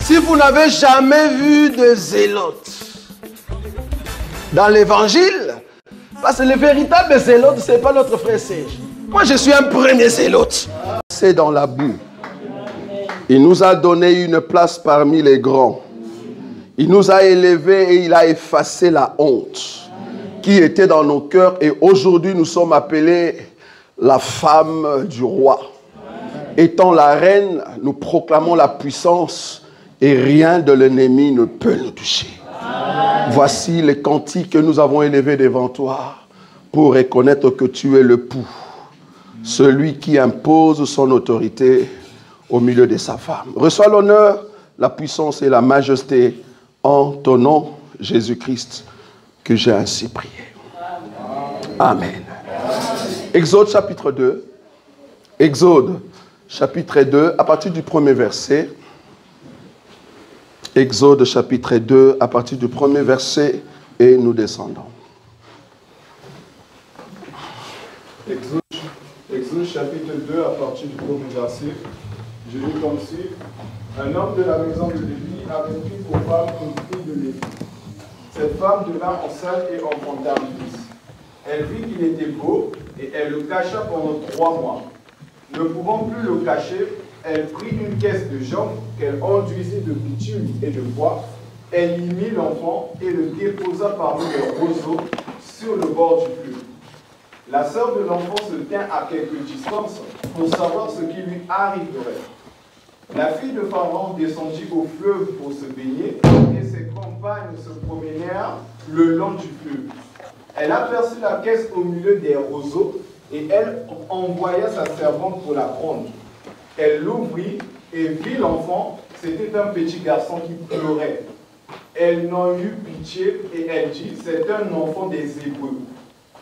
Si vous n'avez jamais vu de zélotes dans l'évangile, parce que le véritable zélote, ce n'est pas notre frère Serge. Moi, je suis un premier zélote. C'est dans la boue. Il nous a donné une place parmi les grands. Il nous a élevés et il a effacé la honte qui était dans nos cœurs. Et aujourd'hui, nous sommes appelés la femme du roi. Étant la reine, nous proclamons la puissance et rien de l'ennemi ne peut nous toucher. Voici les cantiques que nous avons élevés devant toi pour reconnaître que tu es le pou, celui qui impose son autorité au milieu de sa femme. Reçois l'honneur, la puissance et la majesté en ton nom, Jésus-Christ, que j'ai ainsi prié. Amen. Exode chapitre 2. Exode chapitre 2, à partir du premier verset. Exode chapitre 2, à partir du premier verset, et nous descendons. Exode chapitre 2, à partir du premier verset. Je lis comme suit. Un homme de la maison de Lévi avait pris pour femme une fille de Lévi. Cette femme devint enceinte et enfanta un fils. Elle vit qu'il était beau et elle le cacha pendant 3 mois. Ne pouvant plus le cacher, elle prit une caisse de jonc qu'elle enduisit de bitume et de bois. Elle y mit l'enfant et le déposa parmi les roseaux sur le bord du fleuve. La sœur de l'enfant se tint à quelque distance pour savoir ce qui lui arriverait. La fille de Pharaon descendit au fleuve pour se baigner et ses compagnes se promenèrent le long du fleuve. Elle aperçut la caisse au milieu des roseaux et elle envoya sa servante pour la prendre. Elle l'ouvrit et vit l'enfant, c'était un petit garçon qui pleurait. Elle n'en eut pitié et elle dit, c'est un enfant des Hébreux.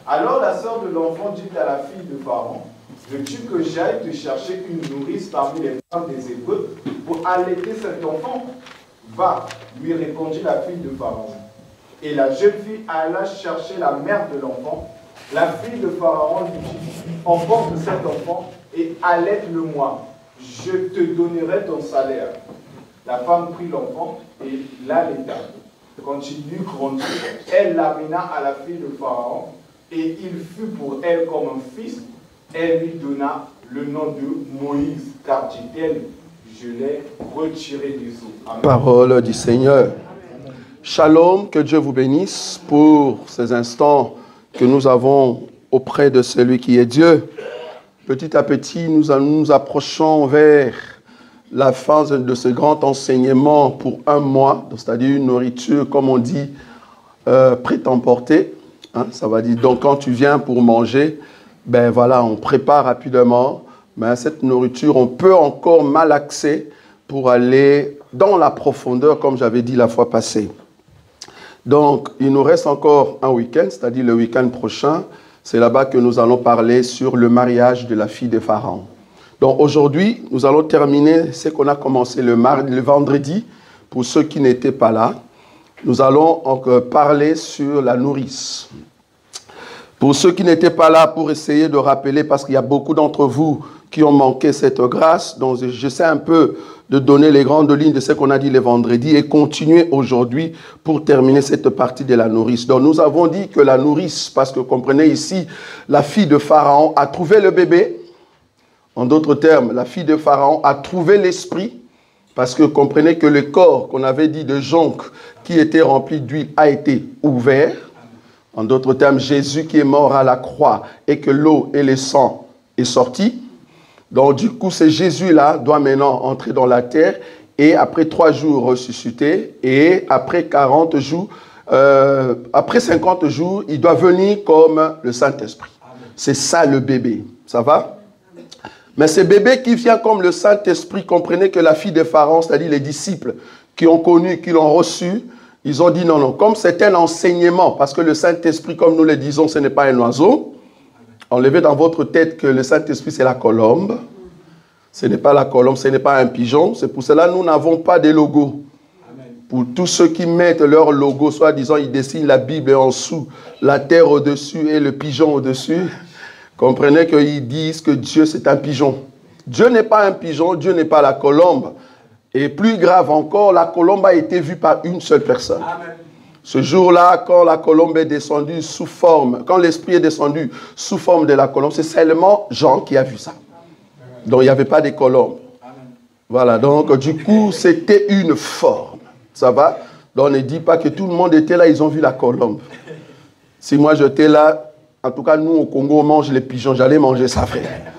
Alors la sœur de l'enfant dit à la fille de Pharaon, veux-tu que j'aille te chercher une nourrice parmi les femmes des Hébreux pour allaiter cet enfant? Va, lui répondit la fille de Pharaon. Et la jeune fille alla chercher la mère de l'enfant. La fille de Pharaon lui dit, emporte cet enfant et allaite-le-moi. Je te donnerai ton salaire. La femme prit l'enfant et l'allaita. Quand il eut grandi, elle l'amena à la fille de Pharaon et il fut pour elle comme un fils. Elle lui donna le nom de Moïse, car dit-elle, je l'ai retiré des eaux. Amen. Parole du Seigneur. Shalom, que Dieu vous bénisse pour ces instants que nous avons auprès de celui qui est Dieu. Petit à petit, nous nous approchons vers la fin de ce grand enseignement pour 1 mois, c'est-à-dire une nourriture, comme on dit, prêt-à-emporter. Hein, ça va dire, donc quand tu viens pour manger, ben voilà, on prépare rapidement. Mais cette nourriture, on peut encore malaxer pour aller dans la profondeur, comme j'avais dit la fois passée. Donc, il nous reste encore un week-end, c'est-à-dire le week-end prochain. C'est là-bas que nous allons parler sur le mariage de la fille de Pharaon. Donc, aujourd'hui, nous allons terminer ce qu'on a commencé le vendredi. Pour ceux qui n'étaient pas là, nous allons encore parler sur la nourrice. Pour ceux qui n'étaient pas là, pour essayer de rappeler, parce qu'il y a beaucoup d'entre vous qui ont manqué cette grâce, donc j'essaie un peu de donner les grandes lignes de ce qu'on a dit le vendredi et continuer aujourd'hui pour terminer cette partie de la nourrice. Donc nous avons dit que la nourrice, parce que comprenez ici, la fille de Pharaon a trouvé le bébé. En d'autres termes, la fille de Pharaon a trouvé l'esprit, parce que comprenez que le corps qu'on avait dit de jonc qui était rempli d'huile a été ouvert. En d'autres termes, Jésus qui est mort à la croix et que l'eau et le sang est sorti. Donc du coup, ce Jésus-là doit maintenant entrer dans la terre et après 3 jours ressusciter et après 40 jours, après 50 jours, il doit venir comme le Saint-Esprit. C'est ça le bébé, ça va? Mais ce bébé qui vient comme le Saint-Esprit, comprenez que la fille de Pharaon, c'est-à-dire les disciples qui ont connu, qui l'ont reçu, ils ont dit non, non, comme c'est un enseignement, parce que le Saint-Esprit, comme nous le disons, ce n'est pas un oiseau. Enlevez dans votre tête que le Saint-Esprit, c'est la colombe. Ce n'est pas la colombe, ce n'est pas un pigeon. C'est pour cela que nous n'avons pas de logo. Amen. Pour tous ceux qui mettent leur logo, soi-disant, ils dessinent la Bible en dessous, la terre au-dessus et le pigeon au-dessus. Comprenez qu'ils disent que Dieu, c'est un pigeon. Dieu n'est pas un pigeon, Dieu n'est pas la colombe. Et plus grave encore, la colombe a été vue par une seule personne. Amen. Ce jour-là, quand la colombe est descendue sous forme, quand l'esprit est descendu sous forme de la colombe, c'est seulement Jean qui a vu ça. Donc il n'y avait pas de colombe. Voilà, donc du coup, c'était une forme. Ça va? Donc on ne dit pas que tout le monde était là, ils ont vu la colombe. Si moi j'étais là, en tout cas nous au Congo, on mange les pigeons, j'allais manger ça, frère.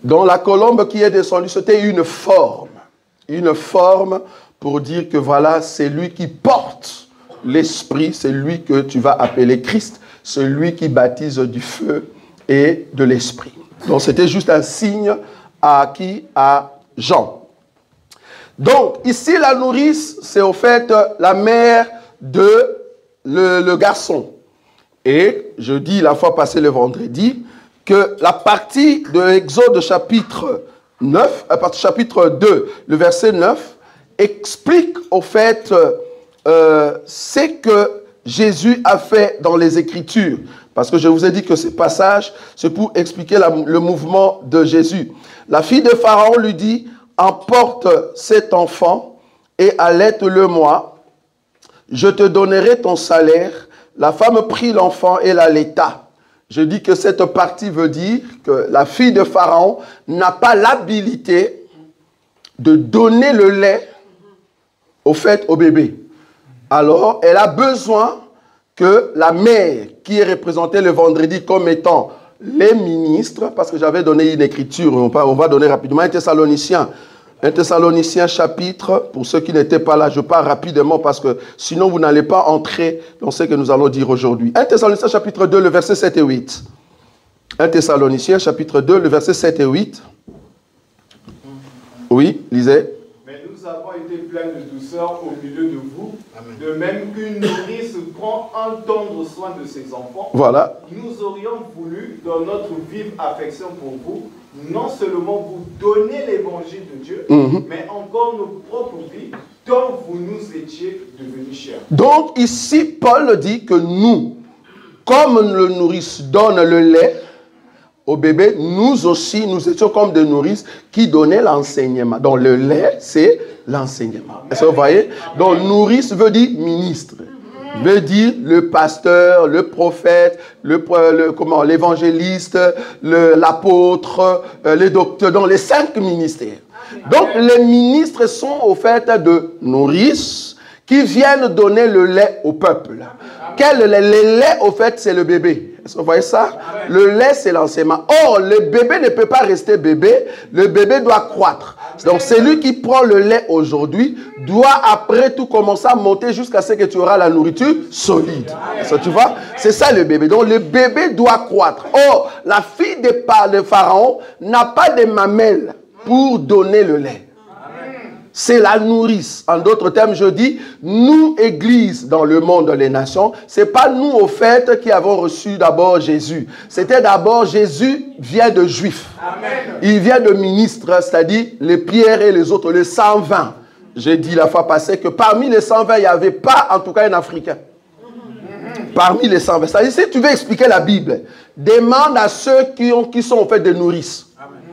Donc la colombe qui est descendue, c'était une forme. Une forme pour dire que voilà, c'est lui qui porte l'esprit, c'est lui que tu vas appeler Christ, c'est lui qui baptise du feu et de l'esprit. Donc c'était juste un signe à qui? À Jean. Donc ici la nourrice, c'est au fait la mère de le garçon. Et je dis la fois passée le vendredi que la partie de Exode chapitre 9, chapitre 2, le verset 9, explique au fait ce que Jésus a fait dans les Écritures. Parce que je vous ai dit que ce passage, c'est pour expliquer le mouvement de Jésus. La fille de Pharaon lui dit, emporte cet enfant et allaite-le-moi. Je te donnerai ton salaire. La femme prit l'enfant et l'allaita. Je dis que cette partie veut dire que la fille de Pharaon n'a pas l'habilité de donner le lait au fait au bébé. Alors, elle a besoin que la mère, qui est représentée le vendredi comme étant les ministres, parce que j'avais donné une écriture, on va donner rapidement, un Thessaloniciens chapitre, pour ceux qui n'étaient pas là, je pars rapidement parce que sinon vous n'allez pas entrer dans ce que nous allons dire aujourd'hui. 1 Thessaloniciens chapitre 2, le verset 7 et 8. 1 Thessaloniciens chapitre 2, le verset 7 et 8. Oui, lisez. Mais nous avons été pleins de douceur au milieu de vous, de même qu'une nourrice prend un tendre soin de ses enfants. Voilà. Nous aurions voulu, dans notre vive affection pour vous, non seulement vous donner l'évangile de Dieu, mais encore nos propres vies, dont vous nous étiez devenus chers. Donc ici, Paul dit que nous, comme le nourrice donne le lait au bébé, nous aussi, nous étions comme des nourrices qui donnaient l'enseignement. Donc le lait, c'est l'enseignement. Est-ce que vous voyez? Donc nourrice veut dire ministre. Veut dire le pasteur, le prophète, l'évangéliste, l'apôtre, les docteurs, dans les 5 ministères. Donc les ministres sont au fait de nourrices qui viennent donner le lait au peuple. Le lait au fait c'est le bébé. Est-ce que vous voyez ça? Le lait c'est l'enseignement. Or le bébé ne peut pas rester bébé, le bébé doit croître. Donc celui qui prend le lait aujourd'hui doit après tout commencer à monter jusqu'à ce que tu auras la nourriture solide. Ça, tu vois? C'est ça le bébé. Donc le bébé doit croître. Or la fille de Pharaon n'a pas de mamelles pour donner le lait. C'est la nourrice. En d'autres termes, je dis, nous, Église, dans le monde des nations, ce n'est pas nous, au fait, qui avons reçu d'abord Jésus. C'était d'abord, Jésus vient de Juifs. Amen. Il vient de ministres, c'est-à-dire les Pierre et les autres, les 120. J'ai dit la fois passée que parmi les 120, il n'y avait pas, en tout cas, un Africain. Parmi les 120. C'est-à-dire, si tu veux expliquer la Bible, demande à ceux qui sont, en fait, des nourrices.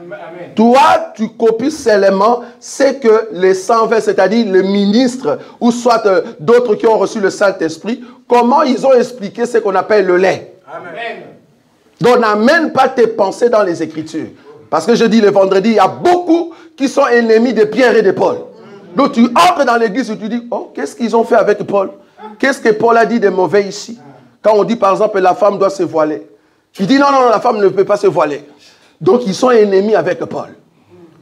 Amen. Toi, tu copies seulement ce que les 120, c'est-à-dire les ministres, ou soit d'autres qui ont reçu le Saint-Esprit, comment ils ont expliqué ce qu'on appelle le lait. Amen. Donc, n'amène pas tes pensées dans les Écritures. Parce que je dis le vendredi, il y a beaucoup qui sont ennemis de Pierre et de Paul. Donc, tu entres dans l'église et tu dis, oh, qu'est-ce qu'ils ont fait avec Paul? Qu'est-ce que Paul a dit de mauvais ici? Quand on dit, par exemple, la femme doit se voiler. Il dit, non, non, la femme ne peut pas se voiler. Donc, ils sont ennemis avec Paul.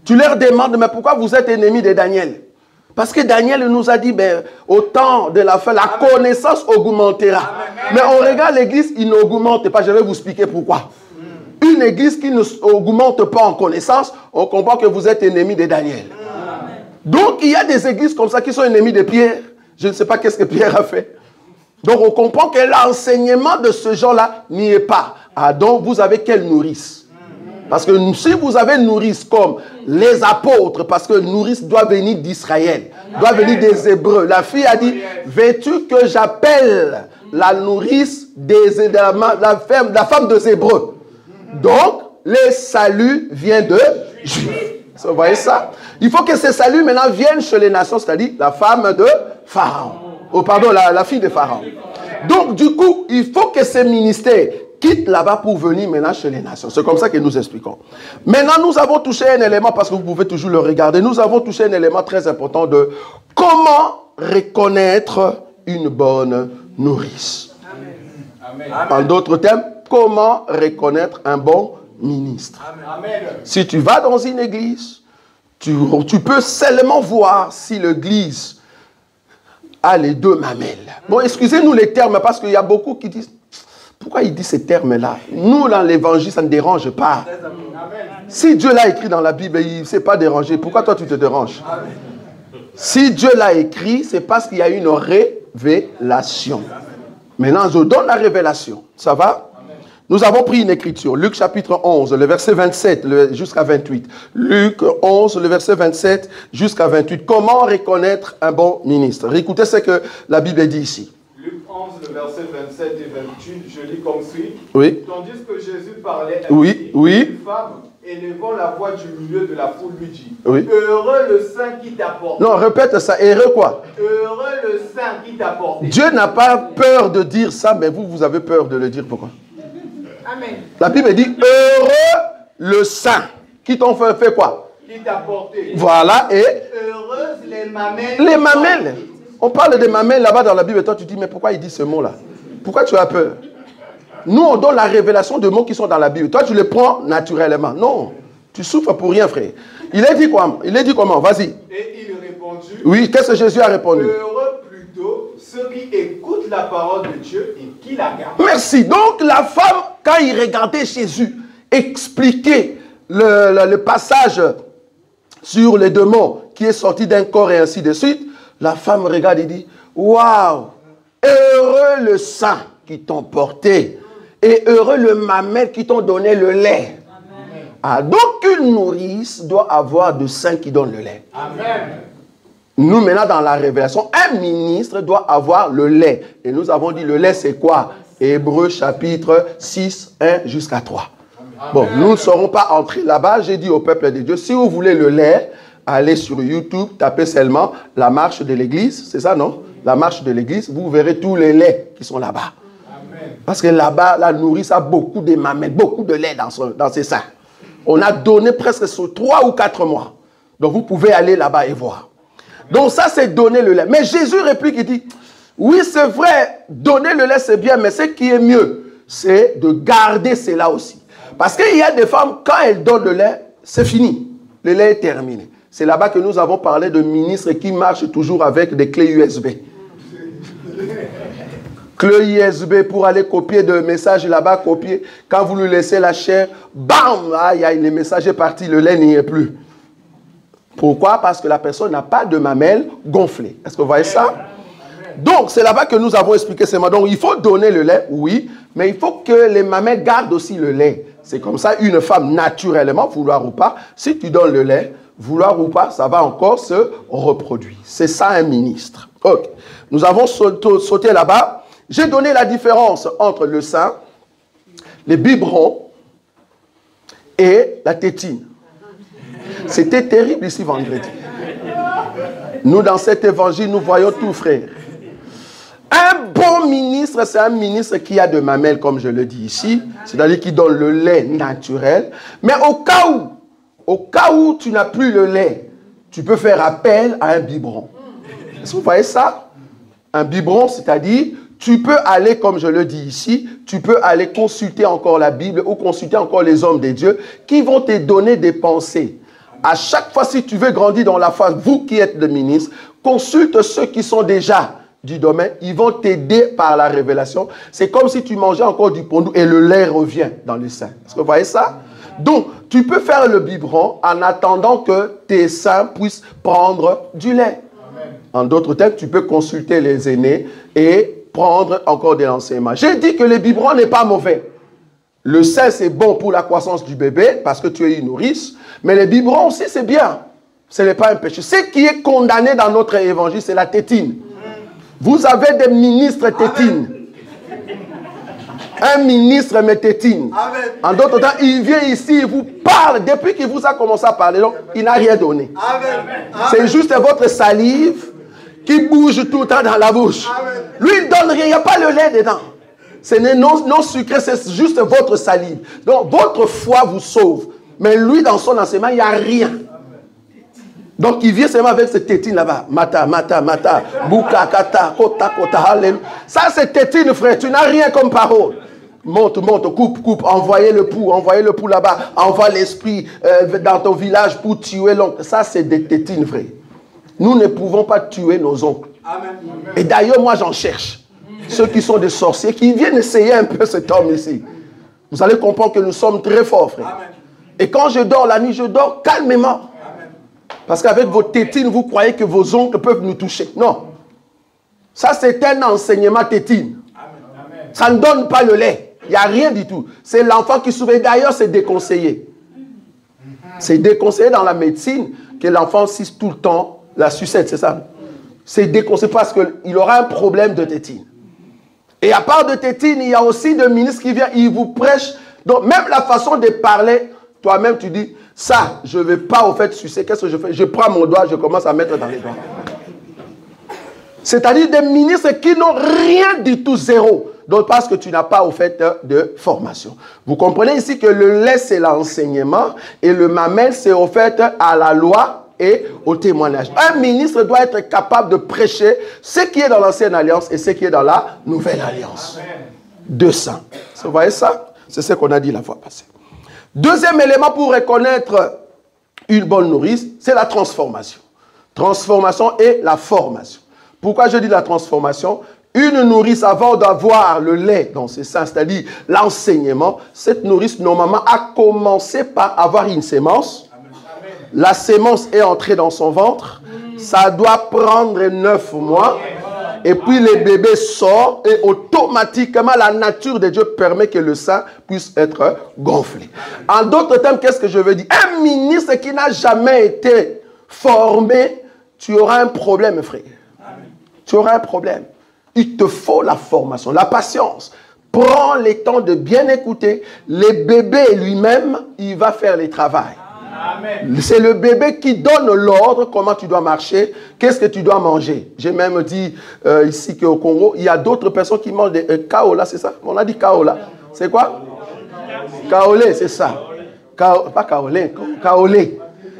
Tu leur demandes, mais pourquoi vous êtes ennemis de Daniel? Parce que Daniel nous a dit, ben, au temps de la fin, la connaissance augmentera. Amen. Mais on regarde l'église, il n'augmente pas. Je vais vous expliquer pourquoi. Une église qui n'augmente pas en connaissance, on comprend que vous êtes ennemis de Daniel. Amen. Donc, il y a des églises comme ça qui sont ennemis de Pierre. Je ne sais pas qu'est-ce que Pierre a fait. Donc, on comprend que l'enseignement de ce genre-là n'y est pas. Ah, donc, vous avez quelle nourrice? Parce que si vous avez une nourrice comme les apôtres, parce que nourrice doit venir d'Israël, doit venir des Hébreux. La fille a dit, veux-tu que j'appelle la nourrice la femme des Hébreux? Donc, le salut vient de Juifs. Vous voyez ça? Il faut que ce salut maintenant vienne chez les nations, c'est-à-dire la femme de Pharaon. Oh, pardon, la fille de Pharaon. Donc, du coup, il faut que ces ministères quittent là-bas pour venir maintenant chez les nations. C'est comme ça que nous expliquons. Maintenant, nous avons touché un élément, parce que vous pouvez toujours le regarder, nous avons touché un élément très important de comment reconnaître une bonne nourrice. Amen. En d'autres termes, comment reconnaître un bon ministre. Amen. Si tu vas dans une église, tu peux seulement voir si l'église a les deux mamelles. Bon, excusez-nous les termes, parce qu'il y a beaucoup qui disent, pourquoi il dit ces termes-là? Nous, dans l'évangile, ça ne dérange pas. Si Dieu l'a écrit dans la Bible, il ne s'est pas dérangé. Pourquoi toi, tu te déranges? Si Dieu l'a écrit, c'est parce qu'il y a une révélation. Maintenant, je donne la révélation. Ça va? Nous avons pris une écriture. Luc chapitre 11, le verset 27 jusqu'à 28. Luc 11, le verset 27 jusqu'à 28. Comment reconnaître un bon ministre? Écoutez ce que la Bible dit ici. Luc 11, le verset 27 et 28, je lis comme suit. Oui. Tandis que Jésus parlait ainsi, une femme, élevant la voix du milieu de la foule, lui dit, oui. Heureux le sein qui t'a porté. Non, répète ça. Heureux quoi? Heureux le sein qui t'a porté. Dieu n'a pas peur de dire ça, mais vous avez peur de le dire. Pourquoi? Amen. La Bible dit, heureux le saint. Qui t'ont fait quoi? Qui t'a porté. Voilà, et heureuses les mamelles. Les mamelles. On parle des mamelles là-bas dans la Bible, et toi tu dis, mais pourquoi il dit ce mot-là? Pourquoi tu as peur? Nous, on donne la révélation de mots qui sont dans la Bible. Toi, tu les prends naturellement. Non, tu souffres pour rien, frère. Il est dit quoi? Il est dit comment? Vas-y. Et il répondit. Oui, qu'est-ce que Jésus a répondu? Heureux plutôt ceux qui écoutent la parole de Dieu et qui la gardent. Merci. Donc, la femme, quand il regardait Jésus expliquer le passage sur les démons qui est sorti d'un corps et ainsi de suite, la femme regarde et dit, waouh, heureux le sang qui t'ont porté et heureux le mamelle qui t'ont donné le lait. Ah, donc, une nourrice doit avoir du sein qui donne le lait. Amen. Nous, maintenant, dans la révélation, un ministre doit avoir le lait. Et nous avons dit, le lait, c'est quoi? Hébreux chapitre 6, 1 jusqu'à 3. Amen. Bon, nous ne serons pas entrés là-bas. J'ai dit au peuple de Dieu, si vous voulez le lait, allez sur YouTube, tapez seulement la marche de l'église. C'est ça, non? La marche de l'église, vous verrez tous les laits qui sont là-bas. Parce que là-bas, la nourrice a beaucoup de mamelles, beaucoup de lait dans ses seins. On a donné presque sur 3 ou 4 mois. Donc, vous pouvez aller là-bas et voir. Donc, ça, c'est donner le lait. Mais Jésus réplique, il dit, oui, c'est vrai, donner le lait, c'est bien, mais ce qui est mieux, c'est de garder cela aussi. Parce qu'il y a des femmes, quand elles donnent le lait, c'est fini. Le lait est terminé. C'est là-bas que nous avons parlé de ministres qui marchent toujours avec des clés USB. Clé USB pour aller copier de messages là-bas, copier. Quand vous lui laissez la chair, bam, aïe, le message est parti, le lait n'y est plus. Pourquoi? Parce que la personne n'a pas de mamelles gonflées. Est-ce que vous voyez ça? Donc, c'est là-bas que nous avons expliqué ces mots. Donc, il faut donner le lait, oui, mais il faut que les mamelles gardent aussi le lait. C'est comme ça, une femme, naturellement, vouloir ou pas, si tu donnes le lait, vouloir ou pas, ça va encore se reproduire. C'est ça un ministre. Ok. Nous avons sauté là-bas. J'ai donné la différence entre le sein, les biberons et la tétine. C'était terrible ici vendredi. Nous, dans cet évangile, nous voyons tout, frère. Un bon ministre, c'est un ministre qui a de mamelles, comme je le dis ici, c'est-à-dire qui donne le lait naturel. Mais au cas où tu n'as plus le lait, tu peux faire appel à un biberon. Est-ce que vous voyez ça? Un biberon, c'est-à-dire, tu peux aller, comme je le dis ici, tu peux aller consulter encore la Bible ou consulter encore les hommes de Dieu qui vont te donner des pensées. À chaque fois, si tu veux grandir dans la foi, vous qui êtes le ministre, consulte ceux qui sont déjà du domaine. Ils vont t'aider par la révélation. C'est comme si tu mangeais encore du pondou et le lait revient dans le sein. Est-ce que vous voyez ça? Donc, tu peux faire le biberon en attendant que tes seins puissent prendre du lait. Amen. En d'autres termes, tu peux consulter les aînés et prendre encore des enseignements. J'ai dit que le biberon n'est pas mauvais. Le sein, c'est bon pour la croissance du bébé parce que tu es une nourrice. Mais le biberon aussi, c'est bien. Ce n'est pas un péché. Ce qui est condamné dans notre évangile, c'est la tétine. Vous avez des ministres tétines. Un ministre me tétine. En d'autres temps, il vient ici, il vous parle. Depuis qu'il vous a commencé à parler, donc, il n'a rien donné. C'est juste votre salive qui bouge tout le temps dans la bouche. Lui, il ne donne rien, il n'y a pas le lait dedans. Ce n'est non sucré, c'est juste votre salive. Donc, votre foi vous sauve. Mais lui, dans son enseignement, il n'y a rien. Donc, il vient seulement avec cette tétine là-bas. Mata, mata, mata. Bouka, kata, kota, kota, hallelujah. Ça, c'est tétine, frère. Tu n'as rien comme parole. Monte, monte, coupe, coupe. Envoyez le pouls là-bas. Envoie l'esprit dans ton village pour tuer l'oncle. Ça, c'est des tétines, frère. Nous ne pouvons pas tuer nos oncles. Amen. Et d'ailleurs, moi, j'en cherche. Ceux qui sont des sorciers, qui viennent essayer un peu cet homme ici. Vous allez comprendre que nous sommes très forts, frère. Amen. Et quand je dors la nuit, je dors calmement. Parce qu'avec vos tétines, vous croyez que vos oncles peuvent nous toucher. Non. Ça, c'est un enseignement tétine. Amen. Ça ne donne pas le lait. Il n'y a rien du tout. C'est l'enfant qui souffre. D'ailleurs, c'est déconseillé. C'est déconseillé dans la médecine que l'enfant suce tout le temps la sucette, c'est ça? C'est déconseillé parce qu'il aura un problème de tétine. Et à part de tétine, il y a aussi des ministres qui viennent, ils vous prêchent. Donc, même la façon de parler, toi-même, tu dis... Ça, je ne vais pas au fait sucer. Qu'est-ce que je fais? Je prends mon doigt, je commence à mettre dans les doigts. C'est-à-dire des ministres qui n'ont rien du tout, zéro. Donc parce que tu n'as pas au fait de formation. Vous comprenez ici que le lait, c'est l'enseignement et le mamelle, c'est au fait à la loi et au témoignage. Un ministre doit être capable de prêcher ce qui est dans l'ancienne alliance et ce qui est dans la nouvelle alliance. Deux saints. Vous voyez ça? C'est ce qu'on a dit la fois passée. Deuxième élément pour reconnaître une bonne nourrice, c'est la transformation. Transformation et la formation. Pourquoi je dis la transformation? Une nourrice, avant d'avoir le lait dans ses seins, c'est-à-dire l'enseignement, cette nourrice, normalement, a commencé par avoir une sémence. La sémence est entrée dans son ventre. Ça doit prendre 9 mois. Et puis le bébé sort et automatiquement la nature de Dieu permet que le sein puisse être gonflé. En d'autres termes, qu'est-ce que je veux dire? Un ministre qui n'a jamais été formé, tu auras un problème, frère. Tu auras un problème. Il te faut la formation, la patience. Prends le temps de bien écouter. Le bébé lui-même, il va faire le travail. C'est le bébé qui donne l'ordre, comment tu dois marcher, qu'est-ce que tu dois manger. J'ai même dit ici qu'au Congo, il y a d'autres personnes qui mangent des kaola, c'est ça? On a dit kaola. C'est quoi? Kaolé, c'est ça. Pas kaolé, kaolé.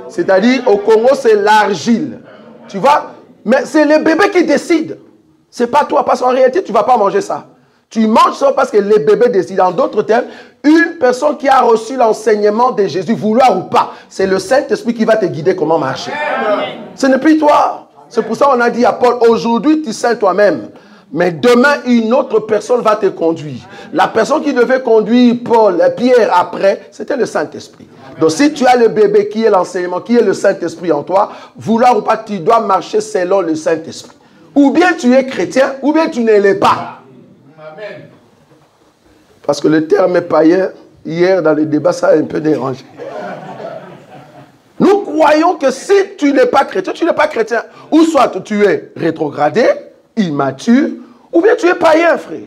C'est-à-dire, au Congo, c'est l'argile. Tu vois? Mais c'est le bébé qui décide. C'est pas toi, parce qu'en réalité, tu ne vas pas manger ça. Tu manges ça parce que les bébés décident. En d'autres termes, une personne qui a reçu l'enseignement de Jésus, vouloir ou pas, c'est le Saint-Esprit qui va te guider comment marcher. Amen. Ce n'est plus toi. C'est pour ça qu'on a dit à Paul, aujourd'hui tu sais toi-même. Mais demain, une autre personne va te conduire. La personne qui devait conduire Paul, Pierre après, c'était le Saint-Esprit. Donc si tu as le bébé qui est l'enseignement, qui est le Saint-Esprit en toi, vouloir ou pas, tu dois marcher selon le Saint-Esprit. Ou bien tu es chrétien, ou bien tu ne l'es pas. Amen. Parce que le terme païen, hier dans les débats, ça a un peu dérangé. Nous croyons que si tu n'es pas chrétien, tu n'es pas chrétien. Ou soit tu es rétrogradé, immature, ou bien tu es païen, frère.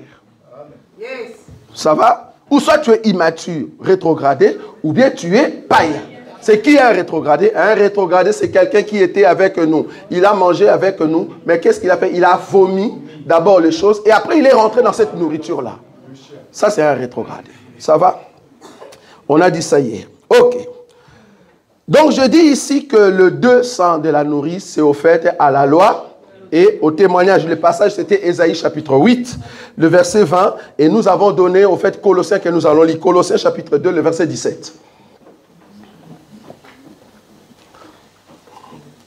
Yes. Ça va? Ou soit tu es immature, rétrogradé, ou bien tu es païen. C'est qui est un rétrogradé? Un rétrogradé, c'est quelqu'un qui était avec nous. Il a mangé avec nous, mais qu'est-ce qu'il a fait? Il a vomi d'abord les choses, et après il est rentré dans cette nourriture-là. Ça, c'est un rétrogradé. Ça va? On a dit ça hier. Ok. Donc, je dis ici que le 200 de la nourrice, c'est au fait à la loi et au témoignage. Le passage, c'était Ésaïe chapitre 8, le verset 20. Et nous avons donné au fait Colossiens que nous allons lire. Colossiens chapitre 2, le verset 17.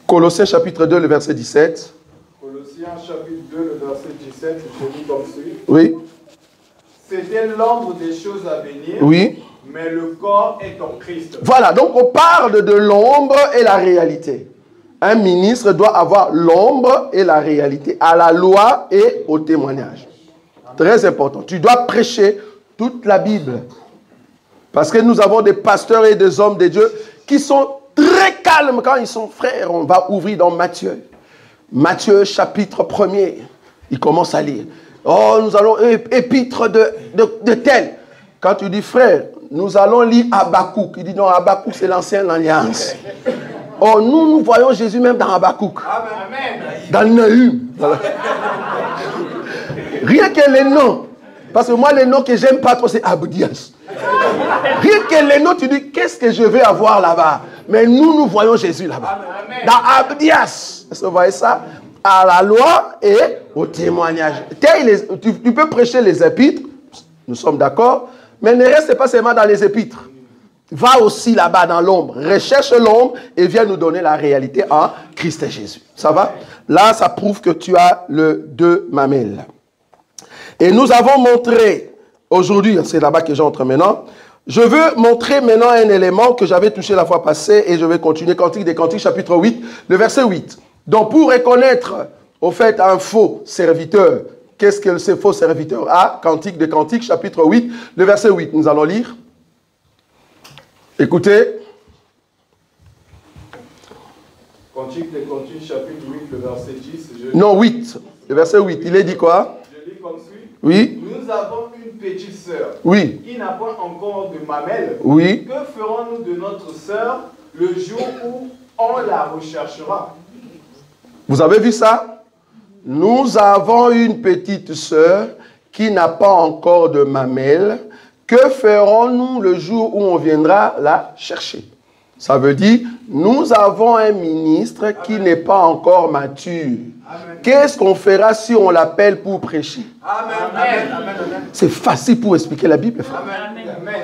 Colossiens chapitre 2, le verset 17. Colossiens chapitre 2, le verset 17, je lis comme suit. Oui. C'était l'ombre des choses à venir. Oui. Mais le corps est en Christ. Voilà, donc on parle de l'ombre et la réalité. Un ministre doit avoir l'ombre et la réalité à la loi et au témoignage. Très important. Tu dois prêcher toute la Bible. Parce que nous avons des pasteurs et des hommes de Dieu qui sont très calmes quand ils sont frères. On va ouvrir dans Matthieu. Matthieu chapitre 1er. Il commence à lire. Oh, nous allons épître de tel. Quand tu dis frère, nous allons lire Habakkuk. Il dit non, Habakkuk c'est l'ancienne alliance. Oh, nous voyons Jésus même dans Habakkuk. Amen. Dans Nahum. Rien que les noms. Parce que moi, les noms que j'aime pas trop, c'est Abdias. Rien que les noms, tu dis, qu'est-ce que je vais avoir là-bas? Mais nous voyons Jésus là-bas. Dans Abdias. Est-ce que vous voyez ça? À la loi et au témoignage. Tu peux prêcher les épîtres, nous sommes d'accord, mais ne reste pas seulement dans les épîtres. Va aussi là-bas dans l'ombre, recherche l'ombre et viens nous donner la réalité en Christ et Jésus. Ça va? Là, ça prouve que tu as le 2 mamelles. Et nous avons montré, aujourd'hui, c'est là-bas que j'entre maintenant, je veux montrer maintenant un élément que j'avais touché la fois passée et je vais continuer. Cantique des Cantiques, chapitre 8, le verset 8. Donc, pour reconnaître, au fait, un faux serviteur, qu'est-ce que ce faux serviteur a? Cantique des Cantiques, chapitre 8, le verset 8. Nous allons lire. Écoutez. Cantique des Cantiques, chapitre 8, le verset 10. Non, 8. Le verset 8. Il est dit quoi? Je lis comme suit. Oui. Nous avons une petite sœur. Oui. Qui n'a pas encore de mamelle. Oui. Que ferons-nous de notre sœur le jour où on la recherchera? Vous avez vu ça? Nous avons une petite sœur qui n'a pas encore de mamelle. Que ferons-nous le jour où on viendra la chercher? Ça veut dire, nous avons un ministre qui n'est pas encore mature. Qu'est-ce qu'on fera si on l'appelle pour prêcher? C'est facile pour expliquer la Bible, frère. Amen.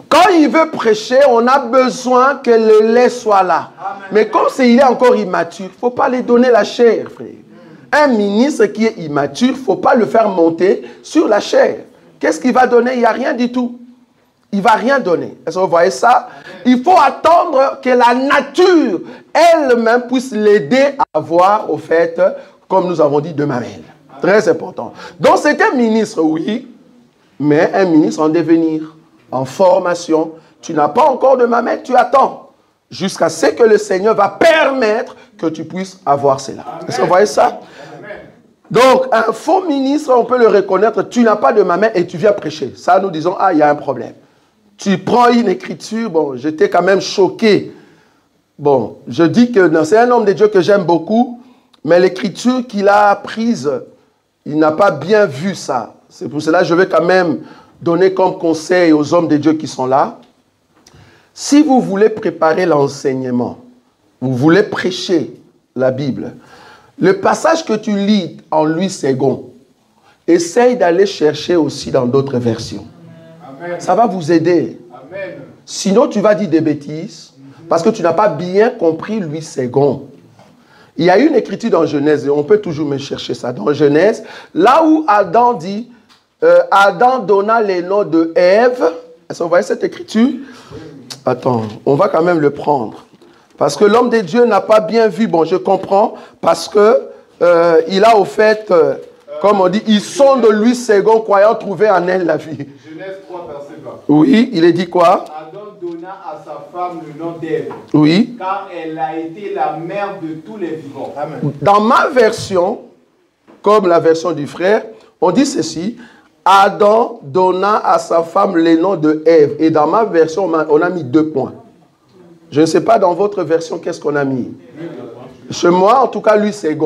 Quand il veut prêcher, on a besoin que le lait soit là. Amen. Mais comme il est encore immature, il ne faut pas lui donner la chair, frère. Un ministre qui est immature, il ne faut pas le faire monter sur la chair. Qu'est-ce qu'il va donner? Il n'y a rien du tout. Il ne va rien donner. Est-ce que vous voyez ça? Il faut attendre que la nature elle-même puisse l'aider à avoir, au fait, comme nous avons dit, de mamelle. Très important. Donc c'est un ministre, oui, mais un ministre en devenir, en formation. Tu n'as pas encore de mamelle, tu attends. Jusqu'à ce que le Seigneur va permettre que tu puisses avoir cela. Est-ce que vous voyez ça? Donc, un faux ministre, on peut le reconnaître, tu n'as pas de mamelle et tu viens prêcher. Ça, nous disons, ah, il y a un problème. Tu prends une écriture, bon, j'étais quand même choqué. Bon, je dis que c'est un homme de Dieu que j'aime beaucoup, mais l'écriture qu'il a prise, il n'a pas bien vu ça. C'est pour cela que je vais quand même donner comme conseil aux hommes de Dieu qui sont là. Si vous voulez préparer l'enseignement, vous voulez prêcher la Bible, le passage que tu lis en Louis II, essaye d'aller chercher aussi dans d'autres versions. Amen. Ça va vous aider. Amen. Sinon, tu vas dire des bêtises parce que tu n'as pas bien compris Louis II. Il y a une écriture dans Genèse, et on peut toujours me chercher ça, dans Genèse, là où Adam dit, Adam donna les noms de Ève. Est-ce que vous voyez cette écriture? Attends, on va quand même le prendre. Parce que l'homme de Dieu n'a pas bien vu. Bon, je comprends. Parce que il a au fait, comme on dit, ils sont de lui second, croyant trouver en elle la vie. Genèse 3, verset 20. Oui, il est dit quoi? Adam donna à sa femme le nom d'Ève. Oui. Car elle a été la mère de tous les vivants. Amen. Dans ma version, comme la version du frère, on dit ceci. Adam donna à sa femme le nom de Ève. Et dans ma version, on a mis 2 points. Je ne sais pas dans votre version qu'est-ce qu'on a mis. Chez moi, en tout cas, Louis II,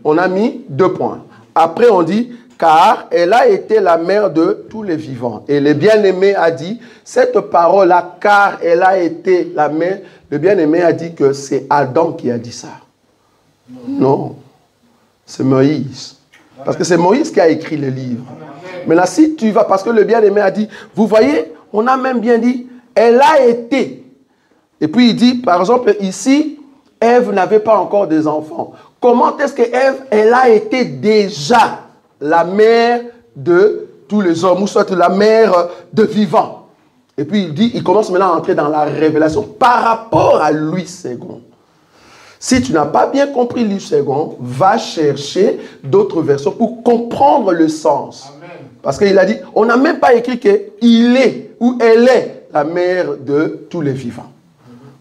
on a mis 2 points. Après, on dit, car elle a été la mère de tous les vivants. Et le bien-aimé a dit, cette parole-là, car elle a été la mère, le bien-aimé a dit que c'est Adam qui a dit ça. Non, c'est Moïse. Parce que c'est Moïse qui a écrit le livre. Maintenant, si tu vas, parce que le bien-aimé a dit, vous voyez, on a même bien dit, elle a été. Et puis il dit, par exemple, ici, Ève n'avait pas encore des enfants. Comment est-ce que Ève, elle a été déjà la mère de tous les hommes, ou soit la mère de vivants? Et puis il dit, il commence maintenant à entrer dans la révélation par rapport à Louis II. Si tu n'as pas bien compris Louis II, va chercher d'autres versions pour comprendre le sens. Amen. Parce qu'il a dit, on n'a même pas écrit qu'il est ou elle est la mère de tous les vivants.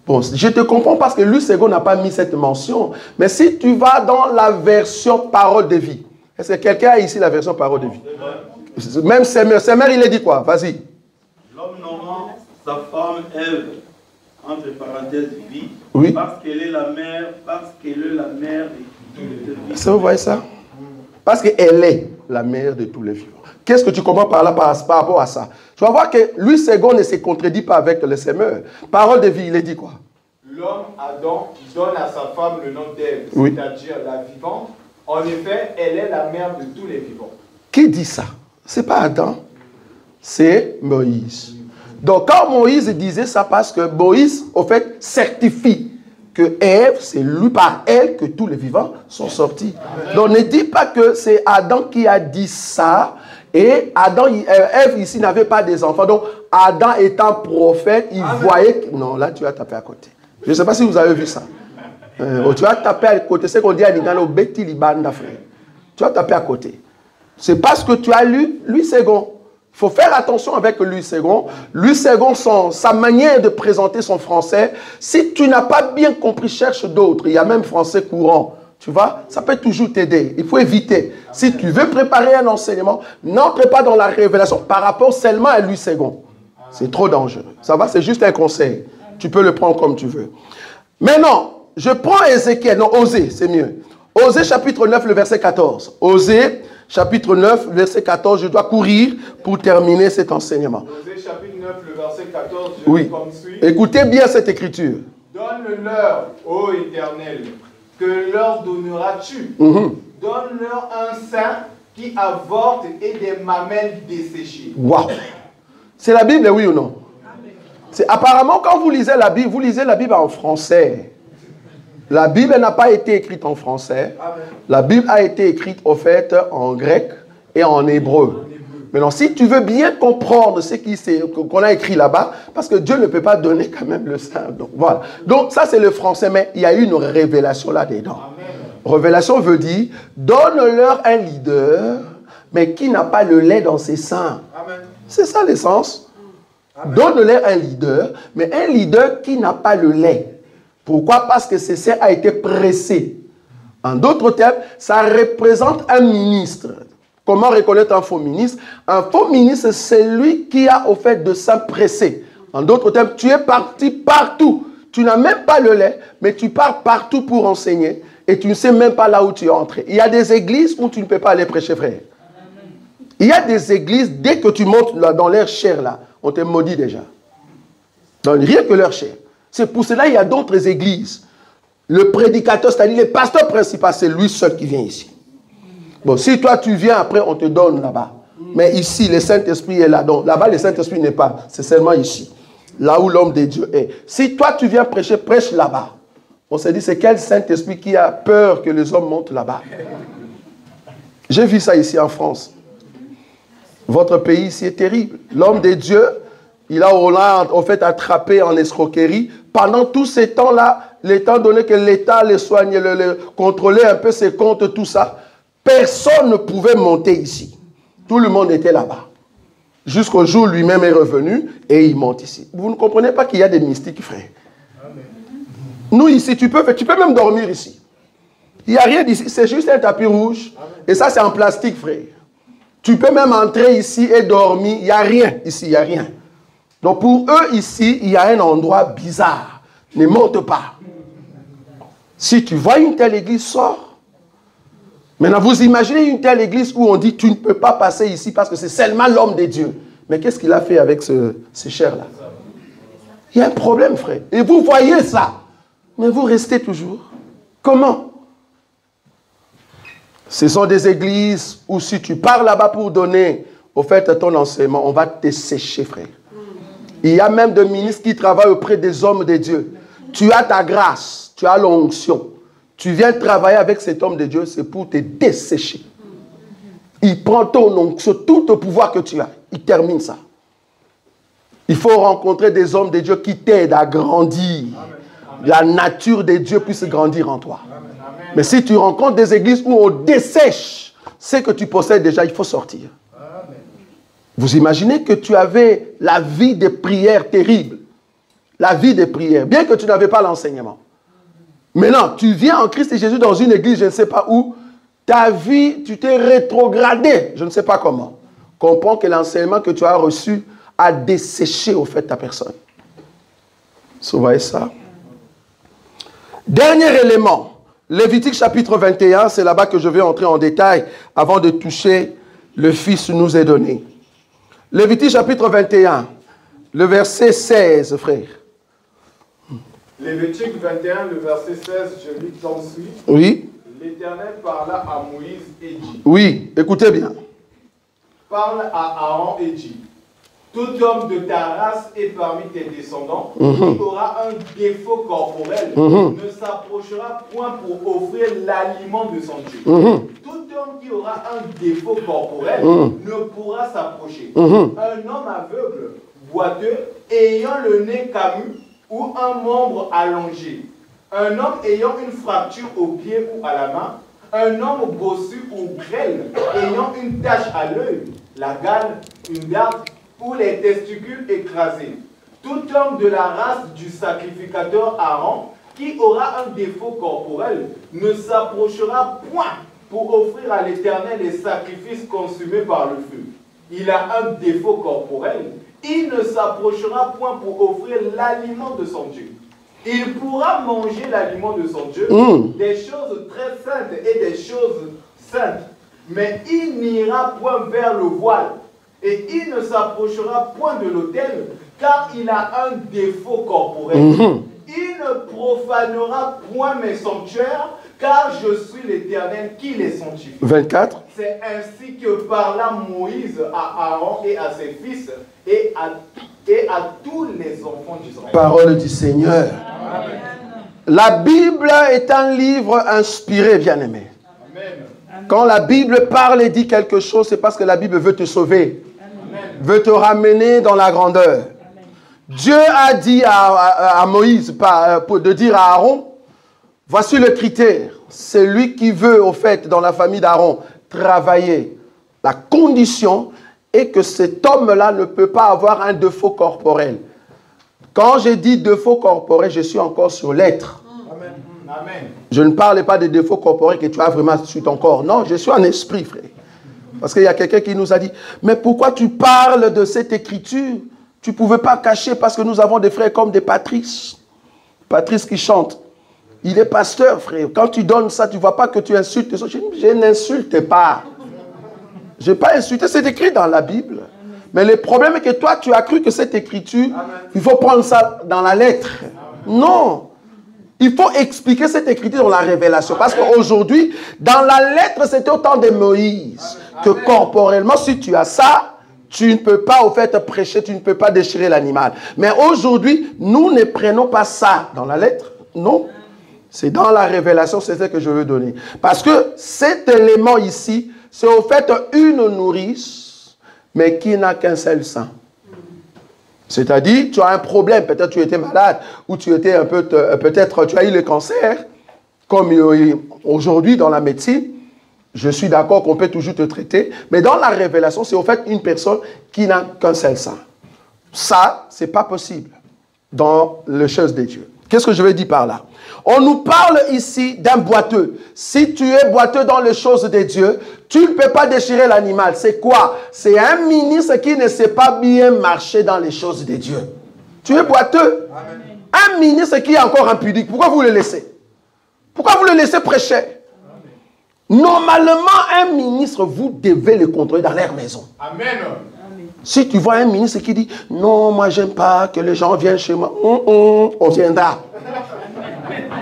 Bon, je te comprends parce que Louis II n'a pas mis cette mention. Mais si tu vas dans la version parole de vie, Est-ce que quelqu'un a ici la version parole de vie? Même sa mère, il a dit quoi? Vas-y. L'homme nommant sa femme Ève, entre parenthèses, vie, oui. Parce qu'elle est la mère de tous les vivants. Vous voyez ça? Parce qu'elle est la mère de tous les vivants. Qu'est-ce que tu comprends par là, par rapport à ça? Tu vas voir que Louis II ne se contredit pas avec le Seigneur. Parole de vie, il a dit quoi? L'homme, Adam, donne à sa femme le nom d'Ève, oui. C'est-à-dire la vivante. En effet, elle est la mère de tous les vivants. Qui dit ça? Ce n'est pas Adam, c'est Moïse. Donc, quand Moïse disait ça, parce que Moïse, au fait, certifie que Ève, c'est lui par elle que tous les vivants sont sortis. Amen. Donc, ne dis pas que c'est Adam qui a dit ça. Et Adam, Ève ici n'avait pas des enfants. Donc, Adam étant prophète, il Amen. Voyait que... Non, là, tu as tapé à côté. Je ne sais pas si vous avez vu ça. Tu as tapé à côté. C'est ce qu'on dit à Nigano, Betty Libanda, frère. Tu as tapé à côté. C'est parce que tu as lu Louis II. Il faut faire attention avec Louis II. Louis II, sa manière de présenter son français, si tu n'as pas bien compris, cherche d'autres. Il y a même français courant. Tu vois, ça peut toujours t'aider. Il faut éviter. Si tu veux préparer un enseignement, n'entre pas dans la révélation par rapport seulement à Louis II. C'est trop dangereux. Ça va, c'est juste un conseil. Tu peux le prendre comme tu veux. Maintenant, je prends Ézéchiel. Non, Osée, c'est mieux. Osée chapitre 9, le verset 14. Osée chapitre 9, verset 14. Je dois courir pour terminer cet enseignement. Osée chapitre 9, le verset 14. Oui. Comme suit. Écoutez bien cette écriture. Donne-leur, ô Éternel, que leur donneras-tu? Donne-leur un sein qui avorte et des mamelles desséchées. Waouh! C'est la Bible, oui ou non? Apparemment, quand vous lisez la Bible en français. La Bible n'a pas été écrite en français. La Bible a été écrite, au fait, en grec et en hébreu. Maintenant, si tu veux bien comprendre ce qu'on a écrit là-bas, parce que Dieu ne peut pas donner quand même le sein. Donc, voilà. Donc, ça, c'est le français, mais il y a une révélation là-dedans. Révélation veut dire, donne-leur un leader, mais qui n'a pas le lait dans ses seins. C'est ça l'essence. Donne-leur un leader, mais un leader qui n'a pas le lait. Pourquoi? Parce que ce sein a été pressé. En d'autres termes, ça représente un ministre. Comment reconnaître un faux ministre? Un faux ministre, c'est celui qui a au fait de sang pressé. En d'autres termes, tu es parti partout. Tu n'as même pas le lait, mais tu pars partout pour enseigner et tu ne sais même pas là où tu es entré. Il y a des églises où tu ne peux pas aller prêcher, frère. Il y a des églises, dès que tu montes dans leur chair, là, on te maudit déjà. Donc, rien que leur chair. C'est pour cela qu'il y a d'autres églises. Le prédicateur, c'est-à-dire le pasteur principal, c'est lui seul qui vient ici. Bon, si toi tu viens, après on te donne là-bas. Mais ici, le Saint-Esprit est là. Donc là-bas, le Saint-Esprit n'est pas. C'est seulement ici. Là où l'homme de Dieu est. Si toi tu viens prêcher, prêche là-bas. On s'est dit, c'est quel Saint-Esprit qui a peur que les hommes montent là-bas? J'ai vu ça ici en France. Votre pays ici est terrible. L'homme de Dieu, il a en fait attrapé en escroquerie. Pendant tous ces temps-là, l'étant donné que l'État les soignait, contrôlait un peu ses comptes, tout ça, personne ne pouvait monter ici. Tout le monde était là-bas. Jusqu'au jour où lui-même est revenu et il monte ici. Vous ne comprenez pas qu'il y a des mystiques, frère. Amen. Nous ici, tu peux même dormir ici. Il n'y a rien d'ici, c'est juste un tapis rouge. Amen. Et ça, c'est en plastique, frère. Tu peux même entrer ici et dormir. Il n'y a rien ici, il n'y a rien. Donc pour eux, ici, il y a un endroit bizarre. Ne monte pas. Si tu vois une telle église, sors. Maintenant, vous imaginez une telle église où on dit tu ne peux pas passer ici parce que c'est seulement l'homme de Dieu. Mais qu'est-ce qu'il a fait avec ces chairs-là? Il y a un problème, frère. Et vous voyez ça. Mais vous restez toujours. Comment? Ce sont des églises où si tu pars là-bas pour donner au fait ton enseignement, on va te sécher, frère. Il y a même des ministres qui travaillent auprès des hommes de Dieu. Tu as ta grâce, tu as l'onction. Tu viens travailler avec cet homme de Dieu, c'est pour te dessécher. Il prend ton onction, tout le pouvoir que tu as. Il termine ça. Il faut rencontrer des hommes de Dieu qui t'aident à grandir. La nature de Dieu puisse grandir en toi. Mais si tu rencontres des églises où on dessèche ce que tu possèdes déjà, il faut sortir. Vous imaginez que tu avais la vie de prière terrible. La vie de prière, bien que tu n'avais pas l'enseignement. Maintenant, tu viens en Christ et Jésus dans une église, je ne sais pas où, ta vie, tu t'es rétrogradé, je ne sais pas comment. Comprends que l'enseignement que tu as reçu a desséché au fait ta personne. Vous voyez ça? Dernier élément, Lévitique chapitre 21, c'est là-bas que je vais entrer en détail avant de toucher le Fils nous est donné. Lévitique chapitre 21, le verset 16, frère. Lévitique 21, le verset 16, je lis comme suit. Oui. L'Éternel parla à Moïse et dit. Oui, écoutez bien. Parle à Aaron et dit. Tout homme de ta race et parmi tes descendants qui aura un défaut corporel ne s'approchera point pour offrir l'aliment de son Dieu. Tout homme qui aura un défaut corporel ne pourra s'approcher. Un homme aveugle, boiteux, ayant le nez camus ou un membre allongé. Un homme ayant une fracture au pied ou à la main. Un homme bossu ou grêle ayant une tache à l'œil, la gale, une darde ou les testicules écrasés. Tout homme de la race du sacrificateur Aaron qui aura un défaut corporel ne s'approchera point pour offrir à l'Éternel les sacrifices consumés par le feu. Il a un défaut corporel, il ne s'approchera point pour offrir l'aliment de son Dieu. Il pourra manger l'aliment de son Dieu, des choses très saintes et des choses saintes, mais il n'ira point vers le voile. Et il ne s'approchera point de l'autel, car il a un défaut corporel. Il ne profanera point mes sanctuaires, car je suis l'Éternel qui les sanctifie. 24. C'est ainsi que parla Moïse à Aaron et à ses fils, et à tous les enfants d'Israël. Parole du Seigneur. Amen. La Bible est un livre inspiré, bien-aimé. Quand la Bible parle et dit quelque chose, c'est parce que la Bible veut te sauver. Veut te ramener dans la grandeur. Amen. Dieu a dit à Moïse de dire à Aaron, voici le critère. C'est lui qui veut, au fait, dans la famille d'Aaron, travailler. La condition est que cet homme-là ne peut pas avoir un défaut corporel. Quand j'ai dit défaut corporel, je suis encore sur l'être. Amen. Je ne parle pas des défauts corporels que tu as vraiment sur ton corps. Non, je suis en esprit, frère. Parce qu'il y a quelqu'un qui nous a dit, mais pourquoi tu parles de cette écriture? Tu ne pouvais pas cacher parce que nous avons des frères comme des Patrice. Patrice qui chante. Il est pasteur, frère. Quand tu donnes ça, tu ne vois pas que tu insultes. Je n'insulte pas. Je n'ai pas insulté, c'est écrit dans la Bible. Mais le problème est que toi, tu as cru que cette écriture, il faut prendre ça dans la lettre. Non. Il faut expliquer cette écriture dans la révélation. Parce qu'aujourd'hui, dans la lettre, c'était au temps de Moïse. Que corporellement, si tu as ça, tu ne peux pas, au fait, prêcher, tu ne peux pas déchirer l'animal. Mais aujourd'hui, nous ne prenons pas ça dans la lettre. Non. C'est dans la révélation, c'est ce que je veux donner. Parce que cet élément ici, c'est au fait une nourrice, mais qui n'a qu'un seul sein. C'est-à-dire, tu as un problème, peut-être tu étais malade, ou tu étais un peu, peut-être tu as eu le cancer, comme aujourd'hui dans la médecine, je suis d'accord qu'on peut toujours te traiter, mais dans la révélation, c'est au fait une personne qui n'a qu'un seul sein. Ça, ce n'est pas possible dans les choses de Dieu. Qu'est-ce que je veux dire par là? On nous parle ici d'un boiteux. Si tu es boiteux dans les choses de Dieu, tu ne peux pas déchirer l'animal. C'est quoi? C'est un ministre qui ne sait pas bien marcher dans les choses de Dieu. Tu es boiteux. Amen. Un ministre qui est encore impudique, pourquoi vous le laissez? Pourquoi vous le laissez prêcher? Amen. Normalement, un ministre, vous devez le contrôler dans leur maison. Amen. Si tu vois un ministre qui dit « Non, moi, j'aime pas que les gens viennent chez moi. » On viendra.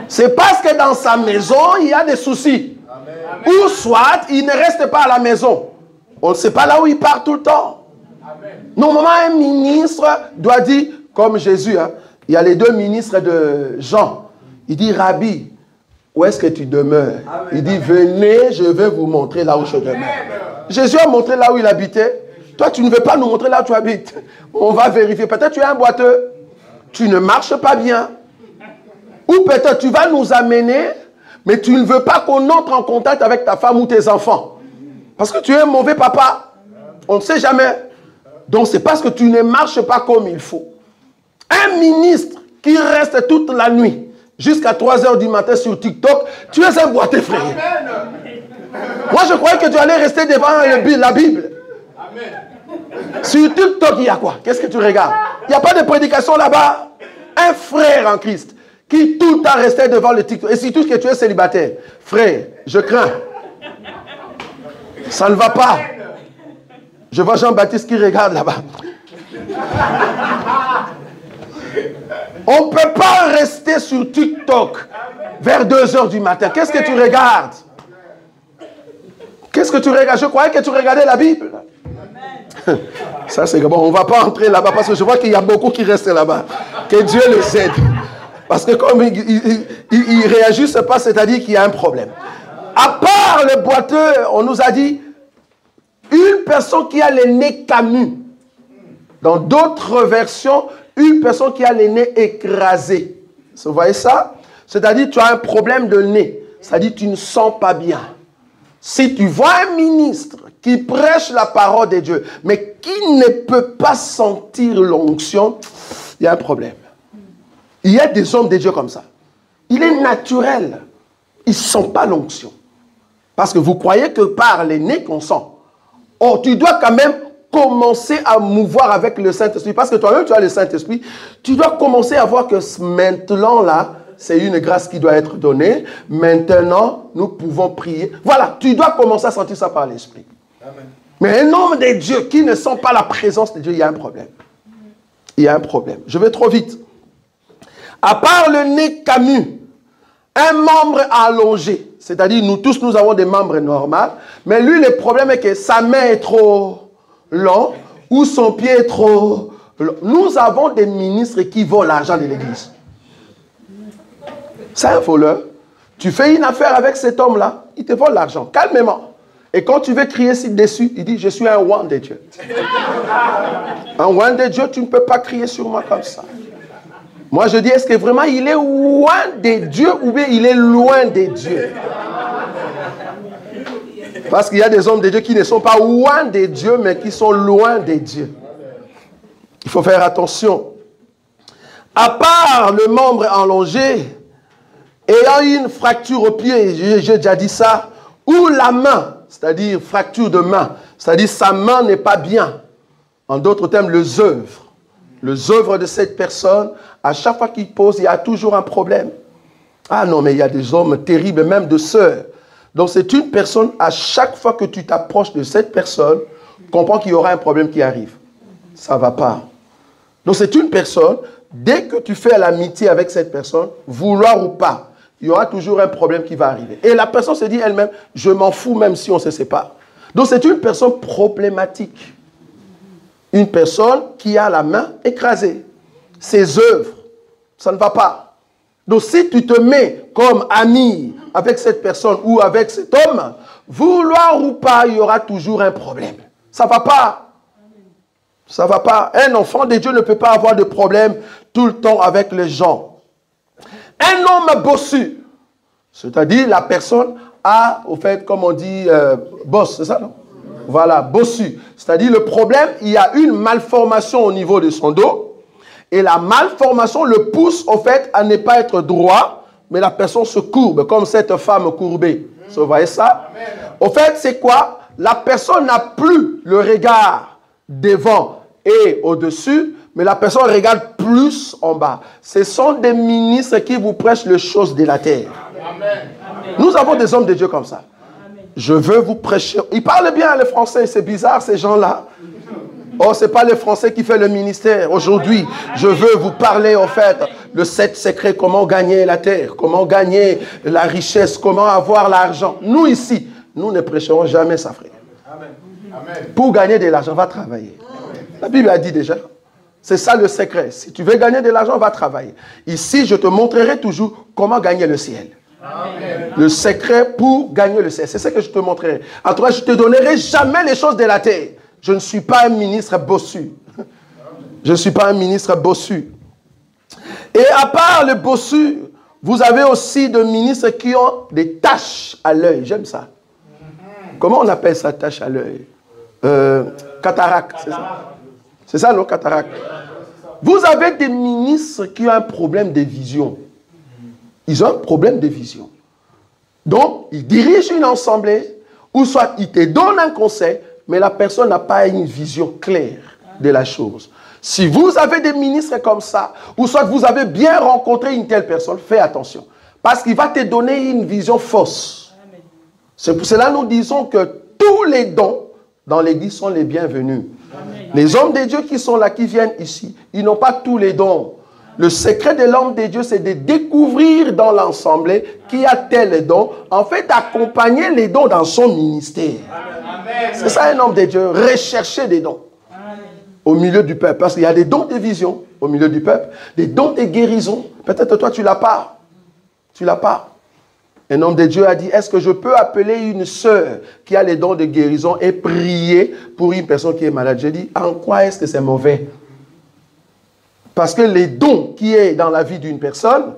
C'est parce que dans sa maison, il y a des soucis. Amen. Ou soit, il ne reste pas à la maison. On ne sait pas là où il part tout le temps. Amen. Normalement, un ministre doit dire, comme Jésus, hein, il y a les deux ministres de Jean. Il dit, Rabbi, où est-ce que tu demeures? Amen. Il dit, venez, je vais vous montrer là où je demeure. Jésus a montré là où il habitait. Toi, tu ne veux pas nous montrer là où tu habites. On va vérifier. Peut-être tu es un boiteux. Tu ne marches pas bien. Ou peut-être tu vas nous amener, mais tu ne veux pas qu'on entre en contact avec ta femme ou tes enfants. Parce que tu es un mauvais papa. On ne sait jamais. Donc c'est parce que tu ne marches pas comme il faut. Un ministre qui reste toute la nuit, jusqu'à 3 h du matin sur TikTok, tu es un boiteux, frère. Moi, je croyais que tu allais rester devant la Bible. Sur TikTok, il y a quoi? Qu'est-ce que tu regardes? Il n'y a pas de prédication là-bas. Un frère en Christ qui tout le temps restait devant le TikTok. Et surtout que tu es célibataire. Frère, je crains. Ça ne va pas. Je vois Jean-Baptiste qui regarde là-bas. On ne peut pas rester sur TikTok vers 2 h du matin. Qu'est-ce que tu regardes? Qu'est-ce que tu regardes? Je croyais que tu regardais la Bible. Ça, c'est bon. On ne va pas entrer là-bas parce que je vois qu'il y a beaucoup qui restent là-bas. Que Dieu les aide. Parce que comme ils ne réagissent pas, c'est-à-dire qu'il y a un problème. À part le boiteux, on nous a dit une personne qui a le nez camus. Dans d'autres versions, une personne qui a le nez écrasé. Vous voyez ça? C'est-à-dire tu as un problème de nez. C'est-à-dire tu ne sens pas bien. Si tu vois un ministre qui prêche la parole de Dieu, mais qui ne peut pas sentir l'onction, il y a un problème. Il y a des hommes de Dieu comme ça. Il est naturel. Ils ne sentent pas l'onction. Parce que vous croyez que par les nez qu'on sent. Oh, tu dois quand même commencer à mouvoir avec le Saint-Esprit. Parce que toi-même, tu as le Saint-Esprit. Tu dois commencer à voir que maintenant, là, c'est une grâce qui doit être donnée. Maintenant, nous pouvons prier. Voilà, tu dois commencer à sentir ça par l'Esprit. Mais un homme de Dieu qui ne sent pas la présence de Dieu, il y a un problème. Il y a un problème. Je vais trop vite. À part le nez camus, un membre allongé, c'est-à-dire nous tous, nous avons des membres normaux, mais lui, le problème est que sa main est trop longue ou son pied est trop long. Nous avons des ministres qui volent l'argent de l'église. C'est un voleur. Tu fais une affaire avec cet homme-là, il te vole l'argent, calmement. Et quand tu veux crier dessus, il dit, je suis un roi de Dieu. Un roi de Dieu, tu ne peux pas crier sur moi comme ça. Moi, je dis, est-ce que vraiment il est loin de Dieu ou bien il est loin de Dieu? Parce qu'il y a des hommes de Dieu qui ne sont pas loin de Dieu, mais qui sont loin de Dieu. Il faut faire attention. À part le membre allongé, ayant une fracture au pied, j'ai déjà dit ça, ou la main, c'est-à-dire fracture de main, c'est-à-dire sa main n'est pas bien. En d'autres termes, les œuvres de cette personne, à chaque fois qu'il pose, il y a toujours un problème. Ah non, mais il y a des hommes terribles, même de sœurs. Donc c'est une personne, à chaque fois que tu t'approches de cette personne, comprends qu'il y aura un problème qui arrive. Ça ne va pas. Donc c'est une personne, dès que tu fais l'amitié avec cette personne, vouloir ou pas, il y aura toujours un problème qui va arriver. Et la personne se dit elle-même, je m'en fous même si on se sépare. Donc c'est une personne problématique. Une personne qui a la main écrasée. Ses œuvres, ça ne va pas. Donc si tu te mets comme ami avec cette personne ou avec cet homme, vouloir ou pas, il y aura toujours un problème. Ça ne va pas. Ça ne va pas. Un enfant de Dieu ne peut pas avoir de problème tout le temps avec les gens. Un homme bossu, c'est-à-dire la personne a, au fait, comme on dit, boss, c'est ça, non? Voilà, bossu. C'est-à-dire le problème, il y a une malformation au niveau de son dos. Et la malformation le pousse, au fait, à ne pas être droit, mais la personne se courbe, comme cette femme courbée. Vous voyez ça? Au fait, c'est quoi? La personne n'a plus le regard devant et au-dessus, mais la personne regarde plus en bas. Ce sont des ministres qui vous prêchent les choses de la terre. Amen. Nous avons des hommes de Dieu comme ça. Je veux vous prêcher. Ils parlent bien le français, c'est bizarre ces gens-là. Oh, ce n'est pas le français qui fait le ministère. Aujourd'hui, je veux vous parler, en fait, le 7 secrets, comment gagner la terre, comment gagner la richesse, comment avoir l'argent. Nous, ici, nous ne prêcherons jamais ça, frère. Amen. Pour gagner de l'argent, va travailler. La Bible a dit déjà. C'est ça le secret. Si tu veux gagner de l'argent, va travailler. Ici, je te montrerai toujours comment gagner le ciel. Amen. Le secret pour gagner le ciel. C'est ce que je te montrerai. En tout cas, je ne te donnerai jamais les choses de la terre. Je ne suis pas un ministre bossu. Je ne suis pas un ministre bossu. Et à part le bossu, vous avez aussi des ministres qui ont des taches à l'œil. J'aime ça. Comment on appelle ça, tache à l'œil? Cataracte, c'est ça? C'est ça, non, cataracte? Vous avez des ministres qui ont un problème de vision. Ils ont un problème de vision. Donc, ils dirigent une assemblée. ou soit il te donne un conseil, mais la personne n'a pas une vision claire de la chose. Si vous avez des ministres comme ça, ou soit vous avez bien rencontré une telle personne, fais attention. Parce qu'il va te donner une vision fausse. C'est pour cela que nous disons que tous les dons dans l'église sont les bienvenus. Amen. Les hommes de Dieu qui sont là, qui viennent ici, ils n'ont pas tous les dons. Le secret de l'homme de Dieu, c'est de découvrir dans l'ensemble qui a tel don, en fait, d'accompagner les dons dans son ministère. C'est ça un homme de Dieu, rechercher des dons au milieu du peuple. Parce qu'il y a des dons de vision au milieu du peuple, des dons de guérison. Peut-être toi, tu ne l'as pas. Tu ne l'as pas. Un homme de Dieu a dit, est-ce que je peux appeler une sœur qui a les dons de guérison et prier pour une personne qui est malade? J'ai dit, en quoi est-ce que c'est mauvais? Parce que les dons qui est dans la vie d'une personne,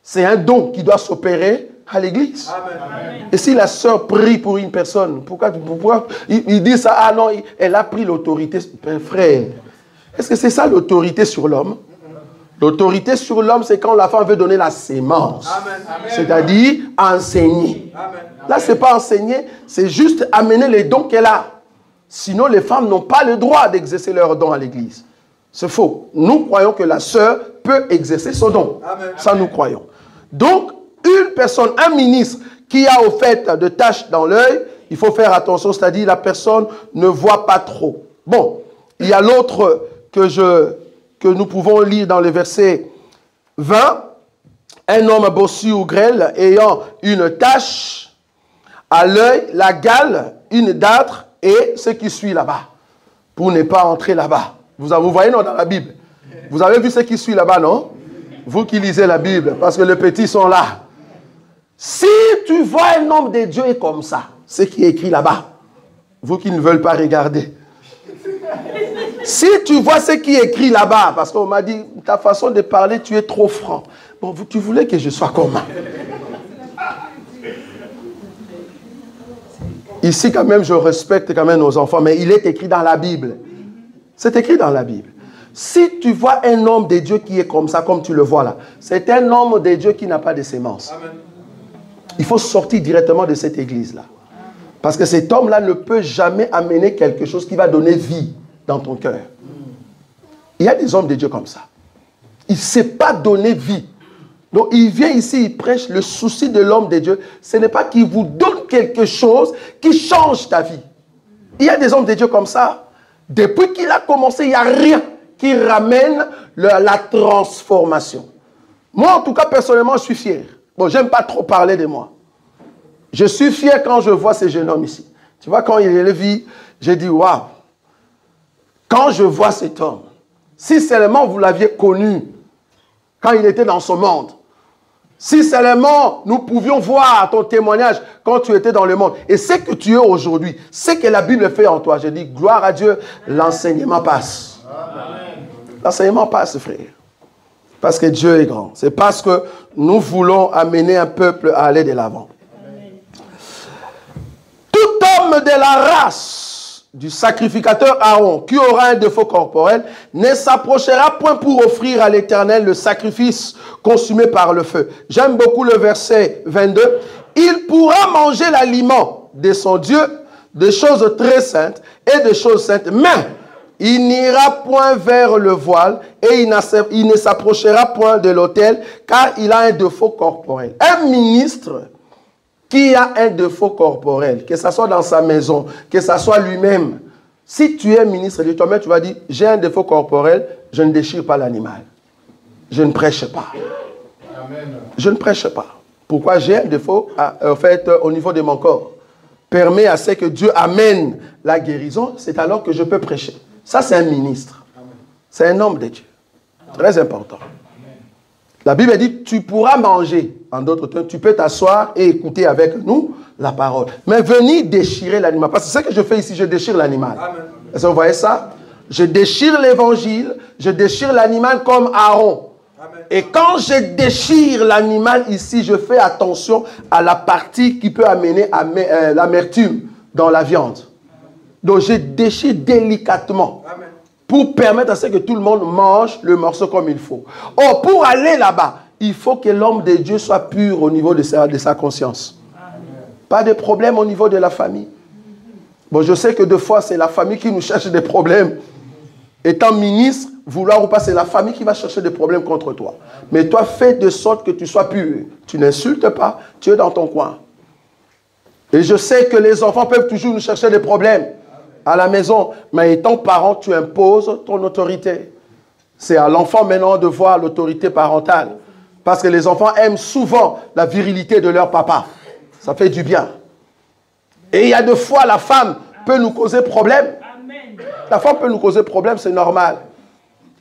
c'est un don qui doit s'opérer à l'église. Et si la sœur prie pour une personne, pourquoi il dit ça? Ah non, elle a pris l'autorité. Frère, est-ce que c'est ça l'autorité sur l'homme? L'autorité sur l'homme, c'est quand la femme veut donner la sémence. C'est-à-dire enseigner. Amen. Là, ce n'est pas enseigner, c'est juste amener les dons qu'elle a. Sinon, les femmes n'ont pas le droit d'exercer leurs dons à l'église. C'est faux. Nous croyons que la sœur peut exercer son don. Amen. Ça, nous croyons. Donc, une personne, un ministre qui a au fait de taches dans l'œil, il faut faire attention, c'est-à-dire la personne ne voit pas trop. Bon, il y a l'autre que nous pouvons lire dans le verset 20. Un homme bossu ou grêle ayant une tache à l'œil, la gale, une dartre et ce qui suit là-bas, pour ne pas entrer là-bas. Vous voyez non, dans la Bible. Vous avez vu ce qui suit là-bas, non? Vous qui lisez la Bible, parce que les petits sont là. Si tu vois un homme de Dieu est comme ça, ce qui est écrit là-bas, vous qui ne veulent pas regarder. Si tu vois ce qui est écrit là-bas, parce qu'on m'a dit, ta façon de parler, tu es trop franc. Bon, tu voulais que je sois comment? Ici, quand même, je respecte quand même nos enfants, mais il est écrit dans la Bible. C'est écrit dans la Bible. Si tu vois un homme de Dieu qui est comme ça, comme tu le vois là, c'est un homme de Dieu qui n'a pas de sémence. Amen. Il faut sortir directement de cette église-là. Parce que cet homme-là ne peut jamais amener quelque chose qui va donner vie dans ton cœur. Il y a des hommes de Dieu comme ça. Il ne sait pas donner vie. Donc il vient ici, il prêche. Le souci de l'homme de Dieu, ce n'est pas qu'il vous donne quelque chose qui change ta vie. Il y a des hommes de Dieu comme ça. Depuis qu'il a commencé, il n'y a rien qui ramène la transformation. Moi, en tout cas, personnellement, je suis fier. Bon, j'aime pas trop parler de moi. Je suis fier quand je vois ce jeune homme ici. Tu vois, quand il est levé, j'ai dit, waouh. Quand je vois cet homme, si seulement vous l'aviez connu quand il était dans ce monde, si seulement nous pouvions voir ton témoignage quand tu étais dans le monde, et ce que tu es aujourd'hui, ce que la Bible fait en toi, je dis, gloire à Dieu, l'enseignement passe. L'enseignement passe, frère. Parce que Dieu est grand. C'est parce que nous voulons amener un peuple à aller de l'avant. Tout homme de la race du sacrificateur Aaron, qui aura un défaut corporel, ne s'approchera point pour offrir à l'Éternel le sacrifice consumé par le feu. J'aime beaucoup le verset 22. Il pourra manger l'aliment de son Dieu, des choses très saintes et des choses saintes, mais il n'ira point vers le voile et il ne s'approchera point de l'autel, car il a un défaut corporel. Un ministre qui a un défaut corporel, que ce soit dans sa maison, que ce soit lui-même, si tu es ministre de toi-même, tu vas dire, j'ai un défaut corporel, je ne déchire pas l'animal. Je ne prêche pas. Amen. Je ne prêche pas. Pourquoi j'ai un défaut en fait, au niveau de mon corps? Permet à ce que Dieu amène la guérison, c'est alors que je peux prêcher. Ça, c'est un ministre. C'est un homme de Dieu. Très important. La Bible dit, tu pourras manger. En d'autres termes, tu peux t'asseoir et écouter avec nous la parole. Mais venir déchirer l'animal. Parce que c'est ce que je fais ici, je déchire l'animal. Est-ce que vous voyez ça? Je déchire l'évangile, je déchire l'animal comme Aaron. Et quand je déchire l'animal ici, je fais attention à la partie qui peut amener l'amertume dans la viande. Donc je déchire délicatement. Amen. Pour permettre à ce que tout le monde mange le morceau comme il faut. Or, pour aller là-bas, il faut que l'homme de Dieu soit pur au niveau de sa conscience. Amen. Pas de problème au niveau de la famille. Bon, je sais que des fois, c'est la famille qui nous cherche des problèmes. Étant ministre, vouloir ou pas, c'est la famille qui va chercher des problèmes contre toi. Mais toi, fais de sorte que tu sois pur. Tu n'insultes pas, tu es dans ton coin. Et je sais que les enfants peuvent toujours nous chercher des problèmes à la maison. Mais étant parent, tu imposes ton autorité. C'est à l'enfant maintenant de voir l'autorité parentale. Parce que les enfants aiment souvent la virilité de leur papa. Ça fait du bien. Et il y a des fois, la femme peut nous causer problème. La femme peut nous causer problème, c'est normal.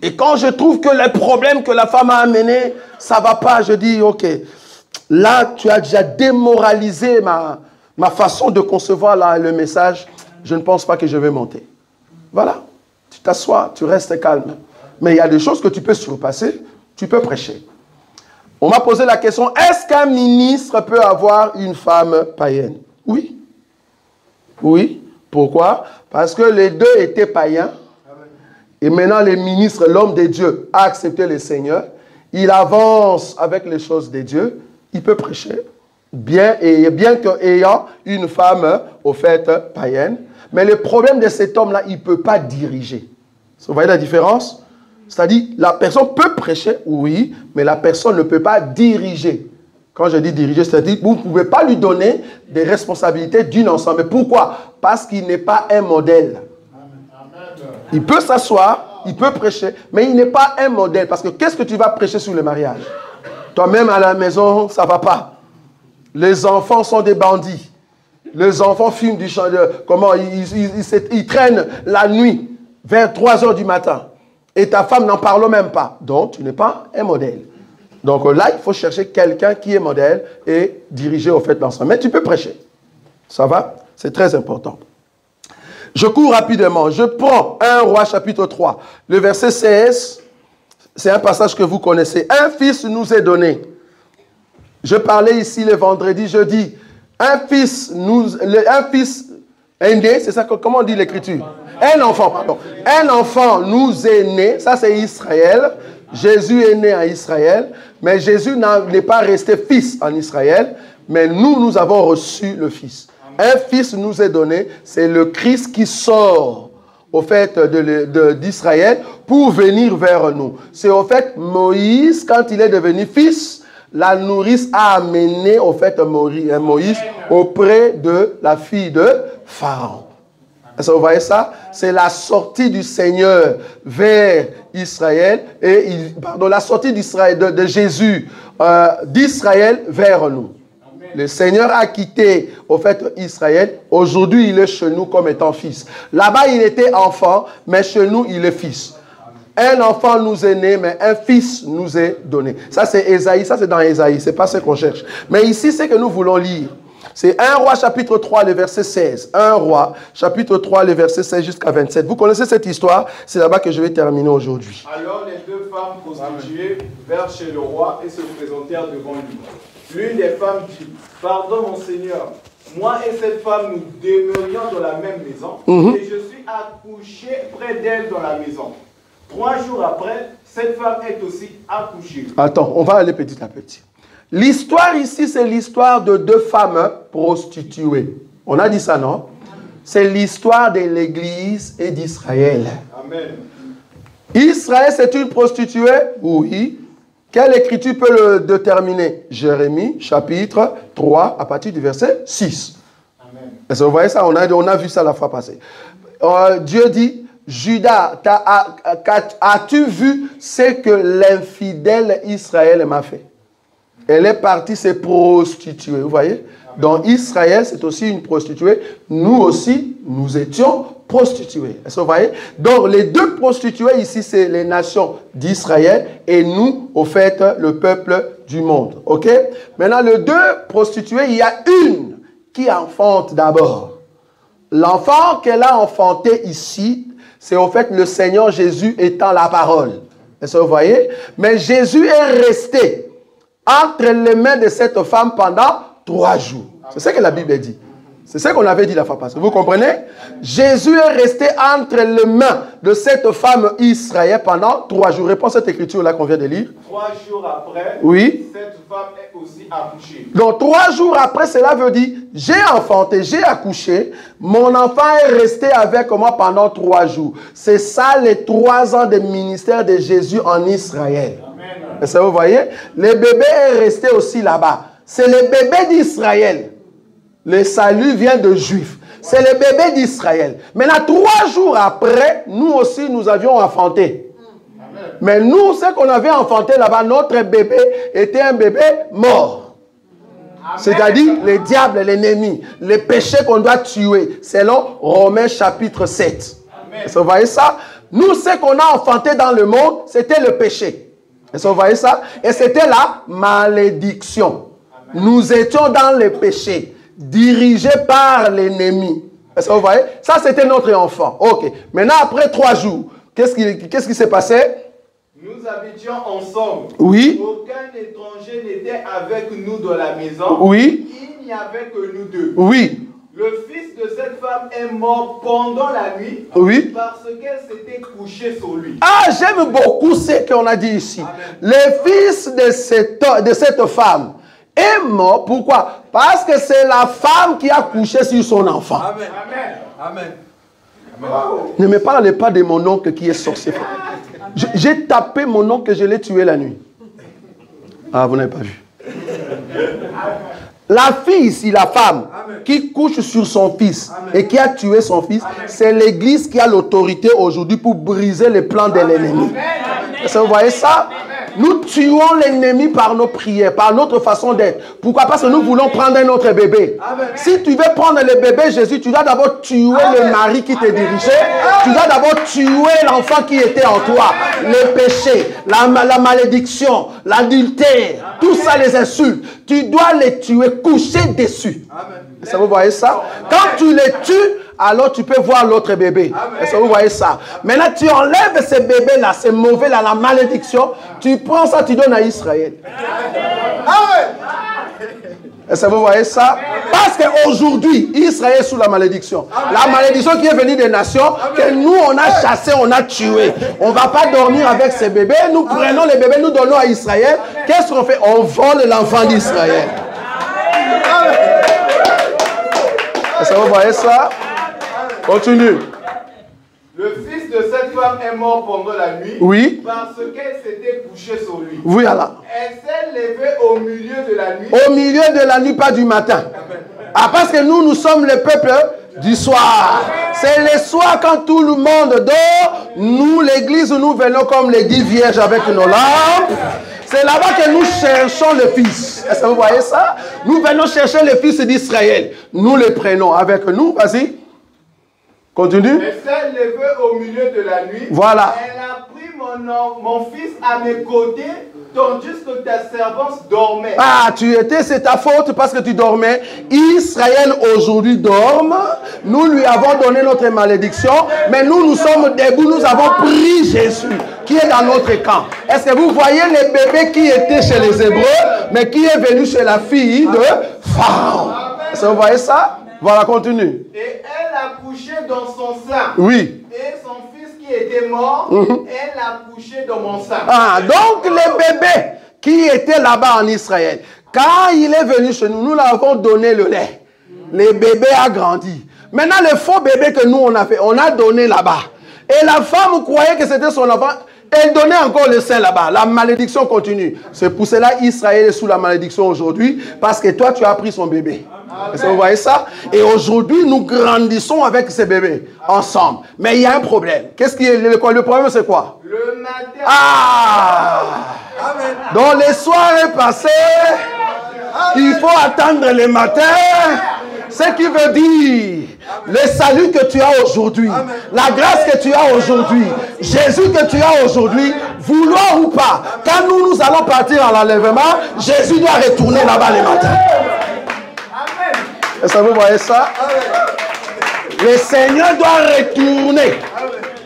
Et quand je trouve que les problèmes que la femme a amenés, ça ne va pas, je dis, ok, là, tu as déjà démoralisé ma façon de concevoir le message. Je ne pense pas que je vais monter. Voilà. Tu t'assois, tu restes calme. Mais il y a des choses que tu peux surpasser, tu peux prêcher. On m'a posé la question, est-ce qu'un ministre peut avoir une femme païenne? Oui. Oui. Pourquoi? Parce que les deux étaient païens. Et maintenant, les ministres, l'homme de Dieu, a accepté le Seigneur. Il avance avec les choses de Dieu. Il peut prêcher. Bien qu'ayant une femme, au fait, païenne. Mais le problème de cet homme-là, il ne peut pas diriger. Vous voyez la différence? C'est-à-dire, la personne peut prêcher, oui, mais la personne ne peut pas diriger. Quand je dis diriger, c'est-à-dire, vous ne pouvez pas lui donner des responsabilités d'une ensemble. Pourquoi? Parce qu'il n'est pas un modèle. Il peut s'asseoir, il peut prêcher, mais il n'est pas un modèle. Parce que qu'est-ce que tu vas prêcher sur le mariage? Toi-même à la maison, ça ne va pas. Les enfants sont des bandits. Les enfants fument du champ de... Comment? Ils traînent la nuit vers 3 heures du matin. Et ta femme n'en parle même pas. Donc, tu n'es pas un modèle. Donc là, il faut chercher quelqu'un qui est modèle et diriger au fait l'ensemble. Mais tu peux prêcher. Ça va? C'est très important. Je cours rapidement. Je prends 1 Roi chapitre 3. Le verset 16, c'est un passage que vous connaissez. Un fils nous est donné. Je parlais ici le vendredi, je dis, un fils est né, c'est ça, comment on dit l'écriture? Un enfant, pardon. Un enfant nous est né, ça c'est Israël. Jésus est né en Israël, mais Jésus n'est pas resté fils en Israël, mais nous avons reçu le fils. Un fils nous est donné, c'est le Christ qui sort au fait d'Israël pour venir vers nous. C'est au fait Moïse, quand il est devenu fils, la nourrice a amené au fait Moïse auprès de la fille de Pharaon. Est-ce que vous voyez ça? C'est la sortie du Seigneur vers Israël, la sortie de Jésus d'Israël vers nous. Le Seigneur a quitté, au fait, Israël. Aujourd'hui, il est chez nous comme étant fils. Là-bas, il était enfant, mais chez nous, il est fils. Un enfant nous est né, mais un fils nous est donné. Ça, c'est Ésaïe. Ça, c'est dans Ésaïe. Ce n'est pas ce qu'on cherche. Mais ici, c'est que nous voulons lire. C'est 1 Roi chapitre 3, le verset 16. 1 Roi chapitre 3, le verset 16 jusqu'à 27. Vous connaissez cette histoire? C'est là-bas que je vais terminer aujourd'hui. Alors les deux femmes prostituées vinrent chez le roi et se présentèrent devant lui. L'une des femmes dit, « Pardon, mon Seigneur, moi et cette femme, nous demeurions dans la même maison, et je suis accouché près d'elle dans la maison. 3 jours après, cette femme est aussi accouchée. » Attends, on va aller petit à petit. L'histoire ici, c'est l'histoire de 2 femmes prostituées. On a dit ça, non? C'est l'histoire de l'Église et d'Israël. Amen. Israël, c'est une prostituée? Oui. Quelle écriture peut le déterminer? Jérémie, chapitre 3, à partir du verset 6. Amen. Est-ce que vous voyez ça? On a vu ça la fois passée. Dieu dit, Judas, as-tu vu ce que l'infidèle Israël m'a fait? Elle est partie se prostituer, vous voyez? Donc Israël, c'est aussi une prostituée. Nous aussi, nous étions prostituées. Est-ce que vous voyez? Donc les 2 prostituées ici, c'est les nations d'Israël et nous, au fait, le peuple du monde. Ok? Maintenant, les 2 prostituées, il y a une qui enfante d'abord. L'enfant qu'elle a enfanté ici, c'est au fait le Seigneur Jésus étant la parole. Est-ce que vous voyez? Mais Jésus est resté entre les mains de cette femme pendant 3 jours. C'est ce que la Bible dit. C'est ce qu'on avait dit la fois passée. Vous comprenez? Jésus est resté entre les mains de cette femme Israël pendant 3 jours. Réponds à cette écriture-là qu'on vient de lire. 3 jours après, oui. Cette femme est aussi accouchée. Donc 3 jours après, cela veut dire, j'ai enfanté, j'ai accouché, mon enfant est resté avec moi pendant 3 jours. C'est ça les 3 ans de ministère de Jésus en Israël. Amen. Et ça, vous voyez? Le bébé est resté aussi là-bas. C'est le bébé d'Israël. Le salut vient de Juifs. C'est le bébé d'Israël. Maintenant, 3 jours après, nous aussi, nous avions enfanté. Mais nous, ce qu'on avait enfanté là-bas, notre bébé était un bébé mort. C'est-à-dire le diable, l'ennemi, les péchés qu'on doit tuer, selon Romains chapitre 7. Est-ce que vous voyez ça? Nous, ce qu'on a enfanté dans le monde, c'était le péché. Est-ce que vous voyez ça? Et c'était la malédiction. Nous étions dans le péché. Dirigé par l'ennemi. Est-ce que vous voyez? Ça, c'était notre enfant. Ok. Maintenant, après 3 jours, qu'est-ce qui s'est passé? Nous habitions ensemble. Oui. Aucun étranger n'était avec nous dans la maison. Oui. Il n'y avait que nous 2. Oui. Le fils de cette femme est mort pendant la nuit. Oui. Parce qu'elle s'était couchée sur lui. Ah, j'aime beaucoup ce qu'on a dit ici. Amen. Le fils de cette femme est mort. Pourquoi? Parce que c'est la femme qui a couché sur son enfant. Amen. Amen. Amen. Ne me parlez pas de mon oncle qui est sorcier. J'ai tapé mon oncle et je l'ai tué la nuit. Ah, vous n'avez pas vu. La fille ici, la femme, amen, qui couche sur son fils, amen, et qui a tué son fils, c'est l'église qui a l'autorité aujourd'hui pour briser les plans de l'ennemi. Est-ce que vous voyez ça? Amen. Nous tuons l'ennemi par nos prières, par notre façon d'être. Pourquoi? Parce que nous voulons prendre un autre bébé. Amen. Si tu veux prendre le bébé Jésus, tu dois d'abord tuer le mari qui te dirigeait. Tu dois d'abord tuer l'enfant qui était en toi. Les péchés, la malédiction, l'adultère, tout ça, les insultes. Tu dois les tuer, coucher dessus. Est-ce que vous voyez ça? Quand tu les tues, alors tu peux voir l'autre bébé. Est-ce que vous voyez ça? Maintenant, tu enlèves ce bébé-là, ce mauvais-là, la malédiction. Tu prends ça, tu donnes à Israël. Est-ce que vous voyez ça? Parce qu'aujourd'hui, Israël est sous la malédiction. La malédiction qui est venue des nations, que nous, on a chassé, on a tué. On ne va pas dormir avec ces bébés. Nous prenons les bébés, nous donnons à Israël. Qu'est-ce qu'on fait? On vole l'enfant d'Israël. Est-ce que vous voyez ça? Continue. Le fils de cette femme est mort pendant la nuit. Oui. Parce qu'elle s'était couchée sur lui. Voilà. Elle s'est levée au milieu de la nuit. Au milieu de la nuit, pas du matin. Ah, parce que nous sommes le peuple du soir. C'est le soir quand tout le monde dort. Nous, l'église, nous venons comme les 10 vierges avec nos lampes. C'est là-bas que nous cherchons le fils. Est-ce que vous voyez ça? Nous venons chercher le fils d'Israël. Nous le prenons avec nous. Vas-y. Continue. Elle s'est levée au milieu de la nuit. Voilà. Elle a pris mon fils à mes côtés, tandis que ta servante dormait. Ah, c'est ta faute parce que tu dormais. Israël aujourd'hui dorme. Nous lui avons donné notre malédiction. Mais nous sommes debout. Nous avons pris Jésus qui est dans notre camp. Est-ce que vous voyez les bébés qui étaient chez les Hébreux, mais qui est venu chez la fille de Pharaon? Est-ce que vous voyez ça? Voilà, continue. Et elle a couché dans son sein. Oui. Et son fils qui était mort, elle a couché dans mon sein. Ah, donc les bébés qui étaient là-bas en Israël, quand il est venu chez nous, nous l'avons donné le lait. Le bébé a grandi. Maintenant, le faux bébé que nous on a fait, on a donné là-bas. Et la femme croyait que c'était son enfant. Elle donnait encore le sein là-bas. La malédiction continue. C'est pour cela qu'Israël est sous la malédiction aujourd'hui. Parce que toi, tu as pris son bébé. Est-ce que vous voyez ça? Et aujourd'hui, nous grandissons avec ces bébés ensemble. Mais il y a un problème. Qu'est-ce qui est le problème? C'est quoi? Le matin. Ah! Donc, le soir est passé. Il faut attendre le matin. Ce qui veut dire le salut que tu as aujourd'hui, la grâce que tu as aujourd'hui, Jésus que tu as aujourd'hui, vouloir ou pas, quand nous allons partir à l'enlèvement, Jésus doit retourner là-bas le matin. Est-ce que vous voyez ça? Le Seigneur doit retourner.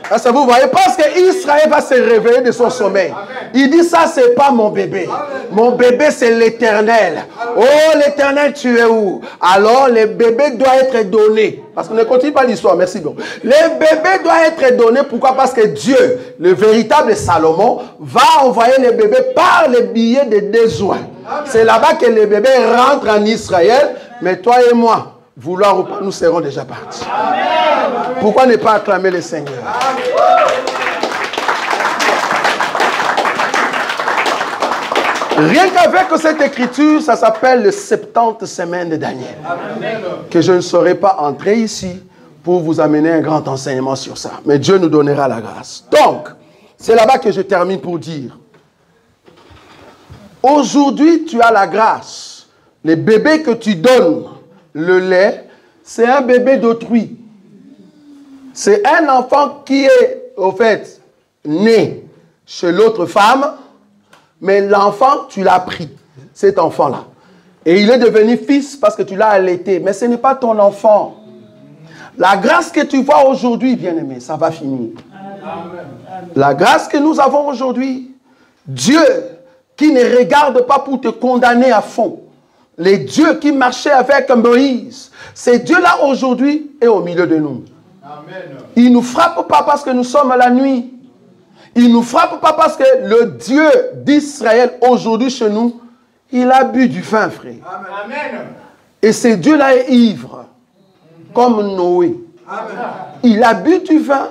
Parce que vous voyez, parce qu'Israël va se réveiller de son sommeil. Il dit, ça, c'est pas mon bébé. Mon bébé, c'est l'Éternel. Oh, l'Éternel, tu es où? Alors, le bébé doit être donné. Parce qu'on ne continue pas l'histoire, merci beaucoup. Le bébé doit être donné, pourquoi? Parce que Dieu, le véritable Salomon, va envoyer le bébé par les billets de besoin. C'est là-bas que le bébé rentre en Israël, mais toi et moi, vouloir ou pas, nous serons déjà partis. Amen. Pourquoi ne pas acclamer le Seigneur? Amen. Rien qu'avec cette écriture, ça s'appelle le 70 semaines de Daniel. Amen. Que je ne saurais pas entrer ici pour vous amener un grand enseignement sur ça. Mais Dieu nous donnera la grâce. Donc, c'est là-bas que je termine pour dire. Aujourd'hui, tu as la grâce. Les bébés que tu donnes, le lait, c'est un bébé d'autrui. C'est un enfant qui est, au fait, né chez l'autre femme, mais l'enfant, tu l'as pris, cet enfant-là. Et il est devenu fils parce que tu l'as allaité. Mais ce n'est pas ton enfant. La grâce que tu vois aujourd'hui, bien-aimé, ça va finir. Amen. La grâce que nous avons aujourd'hui, Dieu qui ne regarde pas pour te condamner à fond. Les dieux qui marchaient avec Moïse, ces dieux-là aujourd'hui est au milieu de nous. Amen. Il ne nous frappe pas parce que nous sommes à la nuit. Il ne nous frappe pas parce que le Dieu d'Israël aujourd'hui chez nous, il a bu du vin, frère. Amen. Et ce Dieu-là est ivre, comme Noé. Amen. Il a bu du vin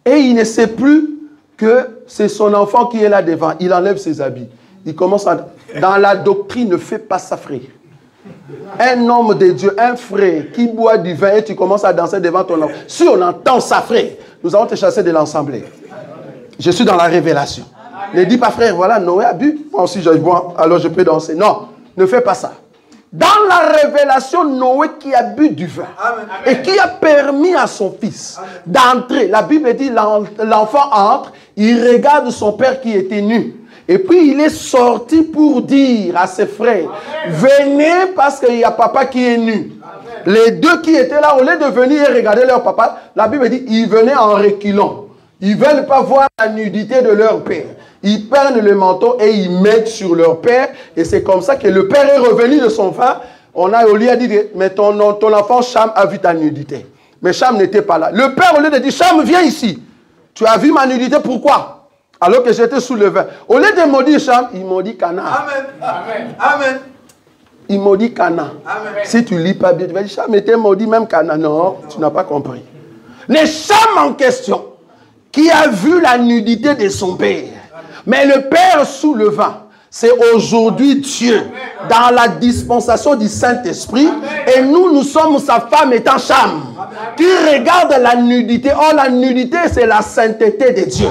et il ne sait plus que c'est son enfant qui est là devant. Il enlève ses habits. Il commence à... Dans la doctrine, ne fais pas ça, frère. Un homme de Dieu, un frère qui boit du vin et tu commences à danser devant ton enfant. Si on entend ça, frère, nous allons te chasser de l'assemblée. Je suis dans la révélation. Ne dis pas, frère, voilà, Noé a bu. Moi aussi, je bois, alors je peux danser. Non, ne fais pas ça. Dans la révélation, Noé qui a bu du vin et qui a permis à son fils d'entrer. La Bible dit, l'enfant entre, il regarde son père qui était nu. Et puis il est sorti pour dire à ses frères, venez parce qu'il y a papa qui est nu. Les deux qui étaient là, au lieu de venir et regarder leur papa, la Bible dit, ils venaient en reculant. Ils ne veulent pas voir la nudité de leur père. Ils prennent le manteau et ils mettent sur leur père. Et c'est comme ça que le père est revenu de son vin. On a au lieu de dire, mais ton enfant Cham a vu ta nudité. Mais Cham n'était pas là. Le père, au lieu de dire, Cham, viens ici. Tu as vu ma nudité, pourquoi? Alors que j'étais sous le vin. Au lieu de maudire Cham, il maudit Cana. Amen. Amen. Amen. Il maudit Cana. Amen. Si tu ne lis pas bien, tu vas dire, Cham était maudit, même Cana. Non, tu n'as pas compris. Le Cham en question, qui a vu la nudité de son père. Mais le père sous le vin, c'est aujourd'hui Dieu, dans la dispensation du Saint-Esprit. Et nous sommes sa femme étant Cham, qui regarde la nudité. Oh, la nudité, c'est la sainteté de Dieu.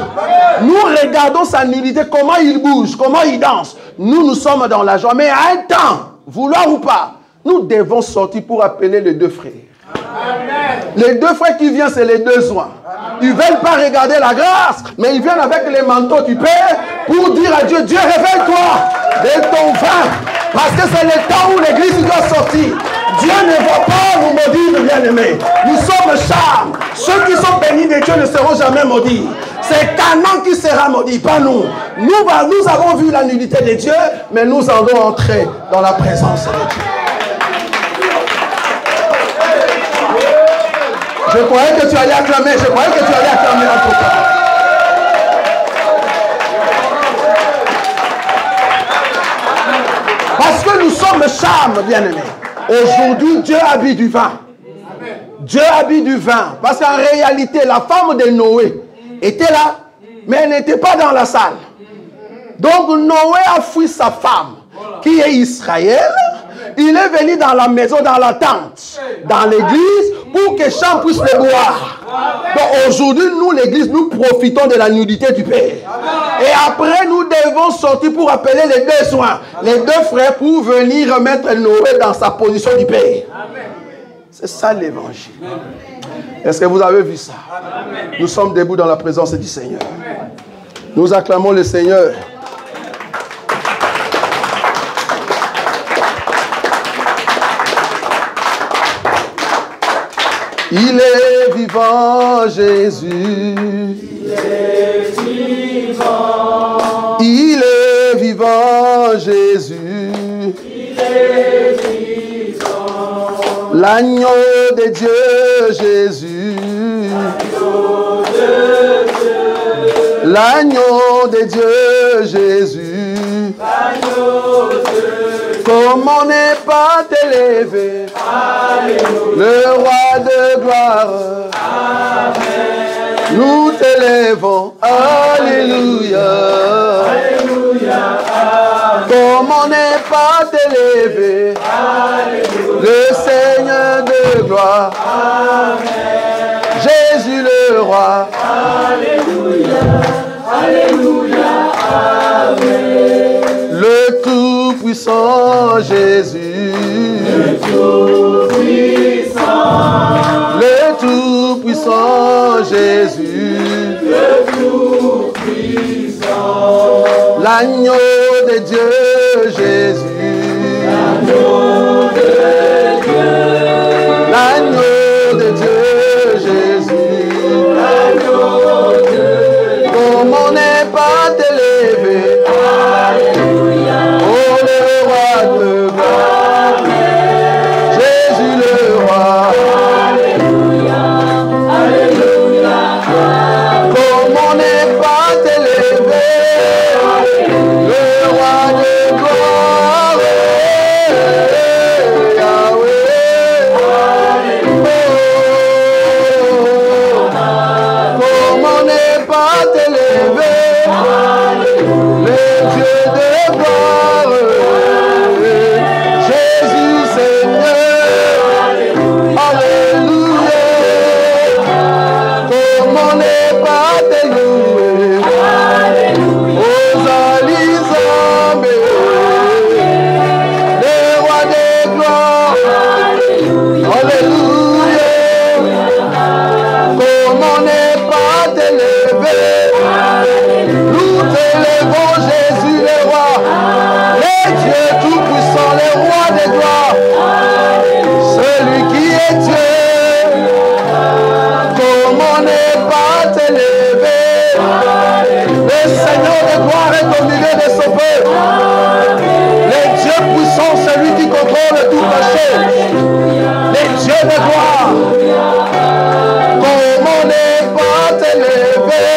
Nous regardons sa nudité, comment il bouge, comment il danse. Nous sommes dans la joie. Mais à un temps, vouloir ou pas, nous devons sortir pour appeler les deux frères. Amen. Les deux frères qui viennent, c'est les deux oins. Ils ne veulent pas regarder la grâce, mais ils viennent avec les manteaux du Père pour dire à Dieu, Dieu, réveille-toi de ton vin. Parce que c'est le temps où l'église doit sortir. Dieu ne va pas nous maudire, bien-aimés. Nous sommes Cham. Ceux qui sont bénis de Dieu ne seront jamais maudits. C'est Canaan qui sera maudit, pas nous. Nous avons vu la nudité de Dieu, mais nous allons entrer dans la présence de Dieu. Je croyais que tu allais acclamer. Je croyais que tu allais acclamer en tout cas. Parce que nous sommes Cham, bien-aimés. Aujourd'hui, Dieu a bu du vin. Dieu a bu du vin. Parce qu'en réalité, la femme de Noé était là, mais elle n'était pas dans la salle. Donc Noé a fui sa femme, qui est Israël. Il est venu dans la maison, dans la tente, dans l'église, pour que Cham puisse le boire. Donc aujourd'hui, nous, l'église, nous profitons de la nudité du Père. Et après, nous devons sortir pour appeler les deux soins, les deux frères, pour venir remettre Noé dans sa position du Père. C'est ça l'évangile. Est-ce que vous avez vu ça? Nous sommes debout dans la présence du Seigneur. Nous acclamons le Seigneur. Il est vivant, Jésus. Il est vivant. Il est vivant, Jésus. Il est vivant. L'agneau de Dieu, Jésus. L'agneau de Dieu, Jésus. L'agneau de Dieu. Comment ne pas t'élever? Alléluia. Le roi de gloire. Amen. Nous t'élèvons. Alléluia. Alléluia. Amen. Comment ne pas t'élever? Alléluia. Le Seigneur de gloire. Amen. Jésus le roi. Alléluia. Alléluia. Amen. Le tout-puissant Jésus. Le tout-puissant. Le tout-puissant Jésus. Le tout-puissant. L'agneau de Dieu Jésus. L'agneau de Dieu. L'agneau de Dieu Jésus. L'agneau de Dieu. Comment ne pas t'élever? Alléluia. Oh le roi de gloire. Amen. Jésus le roi. Alléluia. Alléluia. Amen. Comment ne pas t'élever? Le roi de gloire. Yahweh. Oh. Comment ne pas t'élever? Le Dieu de gloire. Jésus Seigneur. Alléluia. Comment ne pas te louer? Aux Alizambe, le roi des gloires. Alléluia. Comment ne pas t'élever? Nous t'élevons Jésus le roi, le Dieu tout-puissant, le roi des gloires, celui qui est Dieu. Comment ne pas t'élever? Le Seigneur de gloire est au milieu de son peuple. Le Dieu puissant, celui qui contrôle tout péché. Le Dieu de gloire. Comment ne pas t'élever?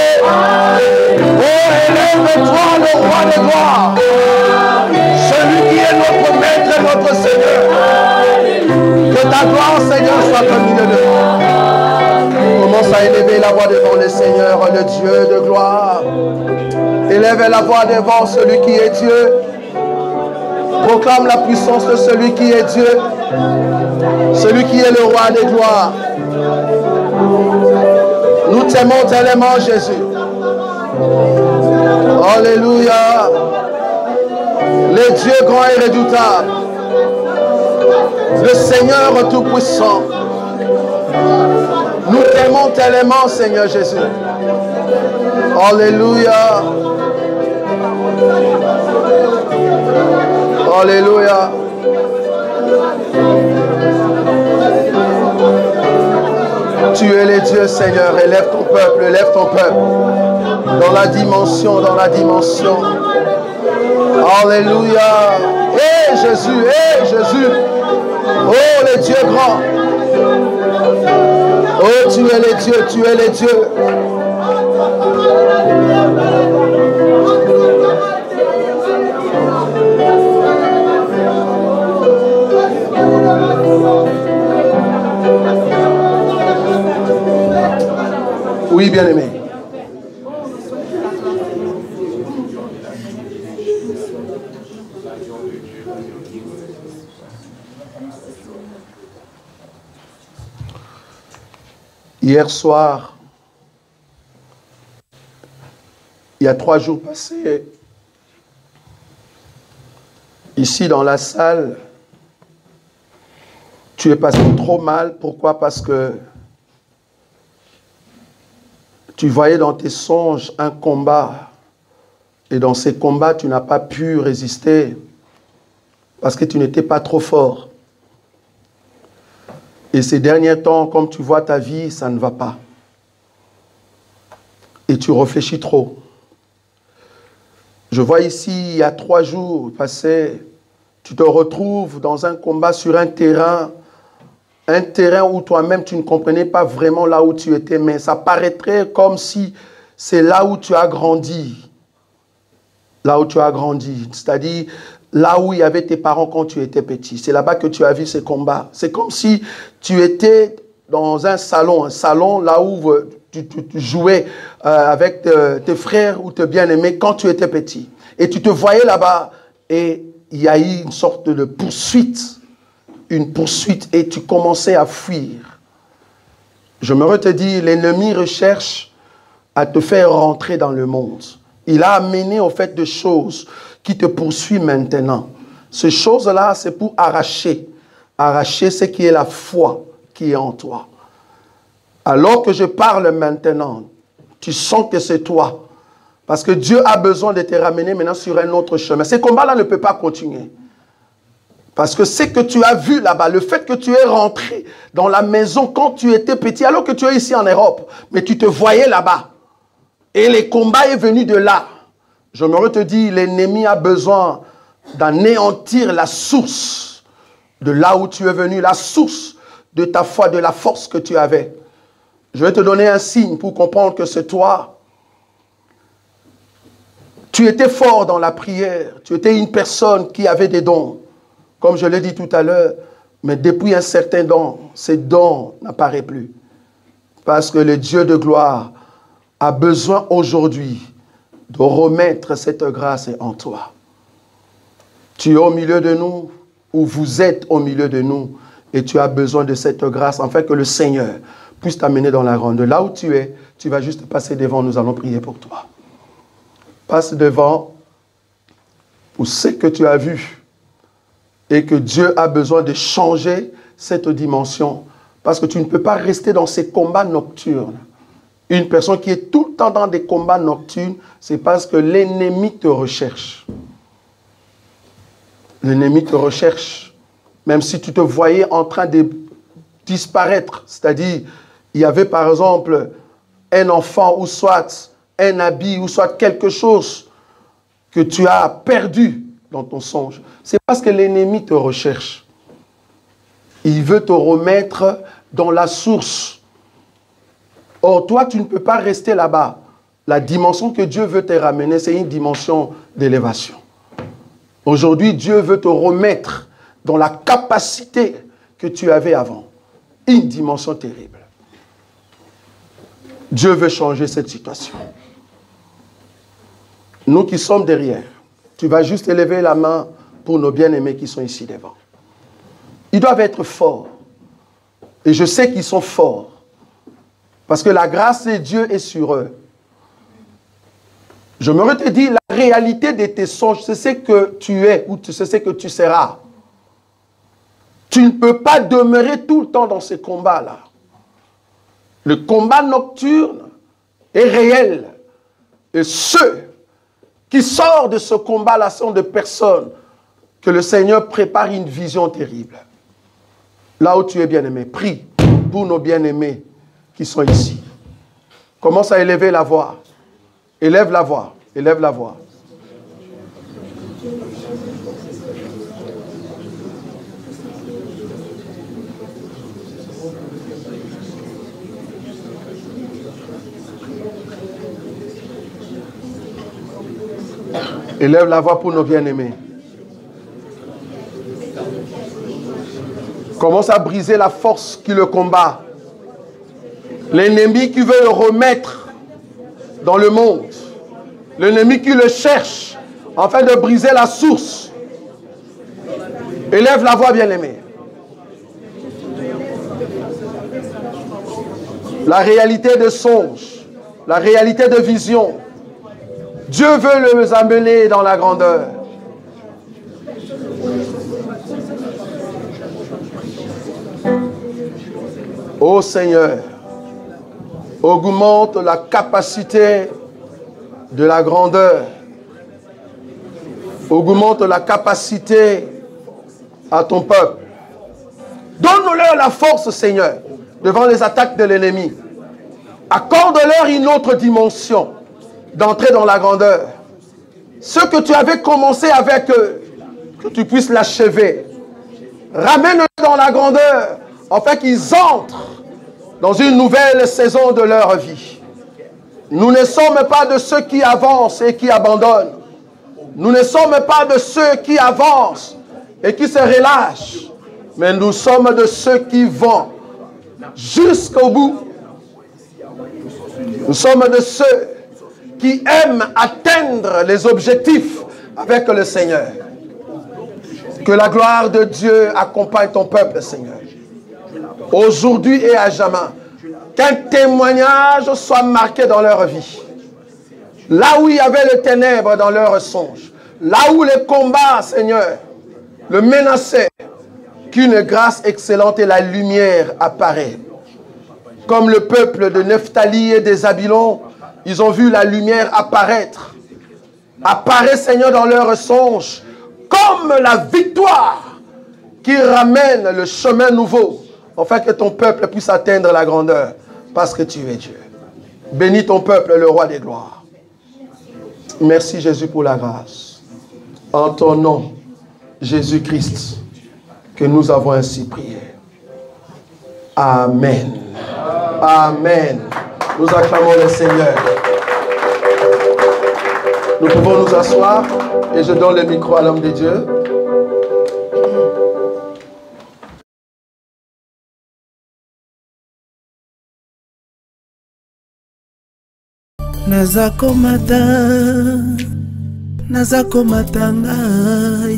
Oh, élève-toi le roi de gloire. Celui qui est notre maître et notre Seigneur. Que ta gloire, Seigneur, soit au milieu de nous. Commence à élever la voix devant le Seigneur, le Dieu de gloire. Élève la voix devant celui qui est Dieu. Proclame la puissance de celui qui est Dieu. Celui qui est le roi des gloires. Nous t'aimons tellement, Jésus. Alléluia. Le Dieu grand et redoutable. Le Seigneur tout-puissant. Nous t'aimons tellement, Seigneur Jésus. Alléluia. Alléluia. Tu es le Dieu, Seigneur. Élève ton peuple, élève ton peuple. Dans la dimension, dans la dimension. Alléluia. Hé Jésus, hé Jésus. Oh le Dieu grand. Oh tu es le Dieu, tu es le Dieu. Oui, bien-aimé. Hier soir, il y a 3 jours passés, ici dans la salle, tu es passé trop mal. Pourquoi? Parce que tu voyais dans tes songes un combat. Et dans ces combats, tu n'as pas pu résister parce que tu n'étais pas trop fort. Et ces derniers temps, comme tu vois ta vie, ça ne va pas. Et tu réfléchis trop. Je vois ici, il y a 3 jours passés, tu te retrouves dans un combat sur un terrain où toi-même tu ne comprenais pas vraiment là où tu étais, mais ça paraîtrait comme si c'est là où tu as grandi. Là où tu as grandi, c'est-à-dire là où il y avait tes parents quand tu étais petit. C'est là-bas que tu as vu ces combats. C'est comme si tu étais dans un salon là où tu jouais avec tes frères ou tes bien-aimés quand tu étais petit. Et tu te voyais là-bas et il y a eu une sorte de poursuite. Une poursuite et tu commençais à fuir. J'aimerais te dire, l'ennemi recherche à te faire rentrer dans le monde. Il a amené au fait de choses qui te poursuivent maintenant. Ces choses-là, c'est pour arracher. Arracher ce qui est la foi qui est en toi. Alors que je parle maintenant, tu sens que c'est toi. Parce que Dieu a besoin de te ramener maintenant sur un autre chemin. Ces combats-là ne peuvent pas continuer. Parce que ce que tu as vu là-bas, le fait que tu es rentré dans la maison quand tu étais petit, alors que tu es ici en Europe, mais tu te voyais là-bas. Et les combats est venu de là. J'aimerais te dire, l'ennemi a besoin d'anéantir la source de là où tu es venu, la source de ta foi, de la force que tu avais. Je vais te donner un signe pour comprendre que c'est toi. Tu étais fort dans la prière. Tu étais une personne qui avait des dons. Comme je l'ai dit tout à l'heure, mais depuis un certain temps, ces dons n'apparaissent plus. Parce que le Dieu de gloire a besoin aujourd'hui de remettre cette grâce en toi. Tu es au milieu de nous, ou vous êtes au milieu de nous, et tu as besoin de cette grâce, afin que le Seigneur puisse t'amener dans la ronde. Là où tu es, tu vas juste passer devant, nous allons prier pour toi. Passe devant pour ce que tu as vu, et que Dieu a besoin de changer cette dimension. Parce que tu ne peux pas rester dans ces combats nocturnes. Une personne qui est tout le temps dans des combats nocturnes, c'est parce que l'ennemi te recherche. L'ennemi te recherche. Même si tu te voyais en train de disparaître. C'est-à-dire, il y avait par exemple un enfant ou soit un habit ou soit quelque chose que tu as perdu dans ton songe. C'est parce que l'ennemi te recherche. Il veut te remettre dans la source. Or, toi, tu ne peux pas rester là-bas. La dimension que Dieu veut te ramener, c'est une dimension d'élévation. Aujourd'hui, Dieu veut te remettre dans la capacité que tu avais avant. Une dimension terrible. Dieu veut changer cette situation. Nous qui sommes derrière, tu vas juste élever la main pour nos bien-aimés qui sont ici devant. Ils doivent être forts. Et je sais qu'ils sont forts. Parce que la grâce de Dieu est sur eux. Je me te dire, la réalité de tes songes, c'est ce que tu es ou c'est ce que tu seras. Tu ne peux pas demeurer tout le temps dans ces combats-là. Le combat nocturne est réel. Et ceux qui sortent de ce combat-là sont des personnes que le Seigneur prépare une vision terrible. Là où tu es bien-aimé, prie pour nos bien-aimés qui sont ici. Commence à élever la voix. Élève la voix. Élève la voix. Élève la voix pour nos bien-aimés. Commence à briser la force qui le combat. L'ennemi qui veut le remettre dans le monde. L'ennemi qui le cherche afin de briser la source. Élève la voix, bien-aimé. La réalité de songe, la réalité de vision. Dieu veut les amener dans la grandeur. Ô Seigneur, augmente la capacité de la grandeur. Augmente la capacité à ton peuple. Donne-leur la force, Seigneur, devant les attaques de l'ennemi. Accorde-leur une autre dimension d'entrer dans la grandeur. Ce que tu avais commencé avec eux, que tu puisses l'achever. Ramène-les dans la grandeur, afin qu'ils entrent dans une nouvelle saison de leur vie. Nous ne sommes pas de ceux qui avancent et qui abandonnent. Nous ne sommes pas de ceux qui avancent et qui se relâchent. Mais nous sommes de ceux qui vont jusqu'au bout. Nous sommes de ceux qui aiment atteindre les objectifs avec le Seigneur. Que la gloire de Dieu accompagne ton peuple, Seigneur. Aujourd'hui et à jamais. Qu'un témoignage soit marqué dans leur vie. Là où il y avait le ténèbre dans leurs songes. Là où les combats, Seigneur, le menaçaient. Qu'une grâce excellente et la lumière apparaît. Comme le peuple de Nephtali et des Zabylons, ils ont vu la lumière apparaître. Apparaît, Seigneur, dans leurs songes. Comme la victoire qui ramène le chemin nouveau. Afin que ton peuple puisse atteindre la grandeur. Parce que tu es Dieu. Bénis ton peuple, le roi des gloires. Merci Jésus pour la grâce. En ton nom, Jésus-Christ, que nous avons ainsi prié. Amen. Amen. Nous acclamons le Seigneur. Nous pouvons nous asseoir et je donne le micro à l'homme de Dieu. Nazakomata ngai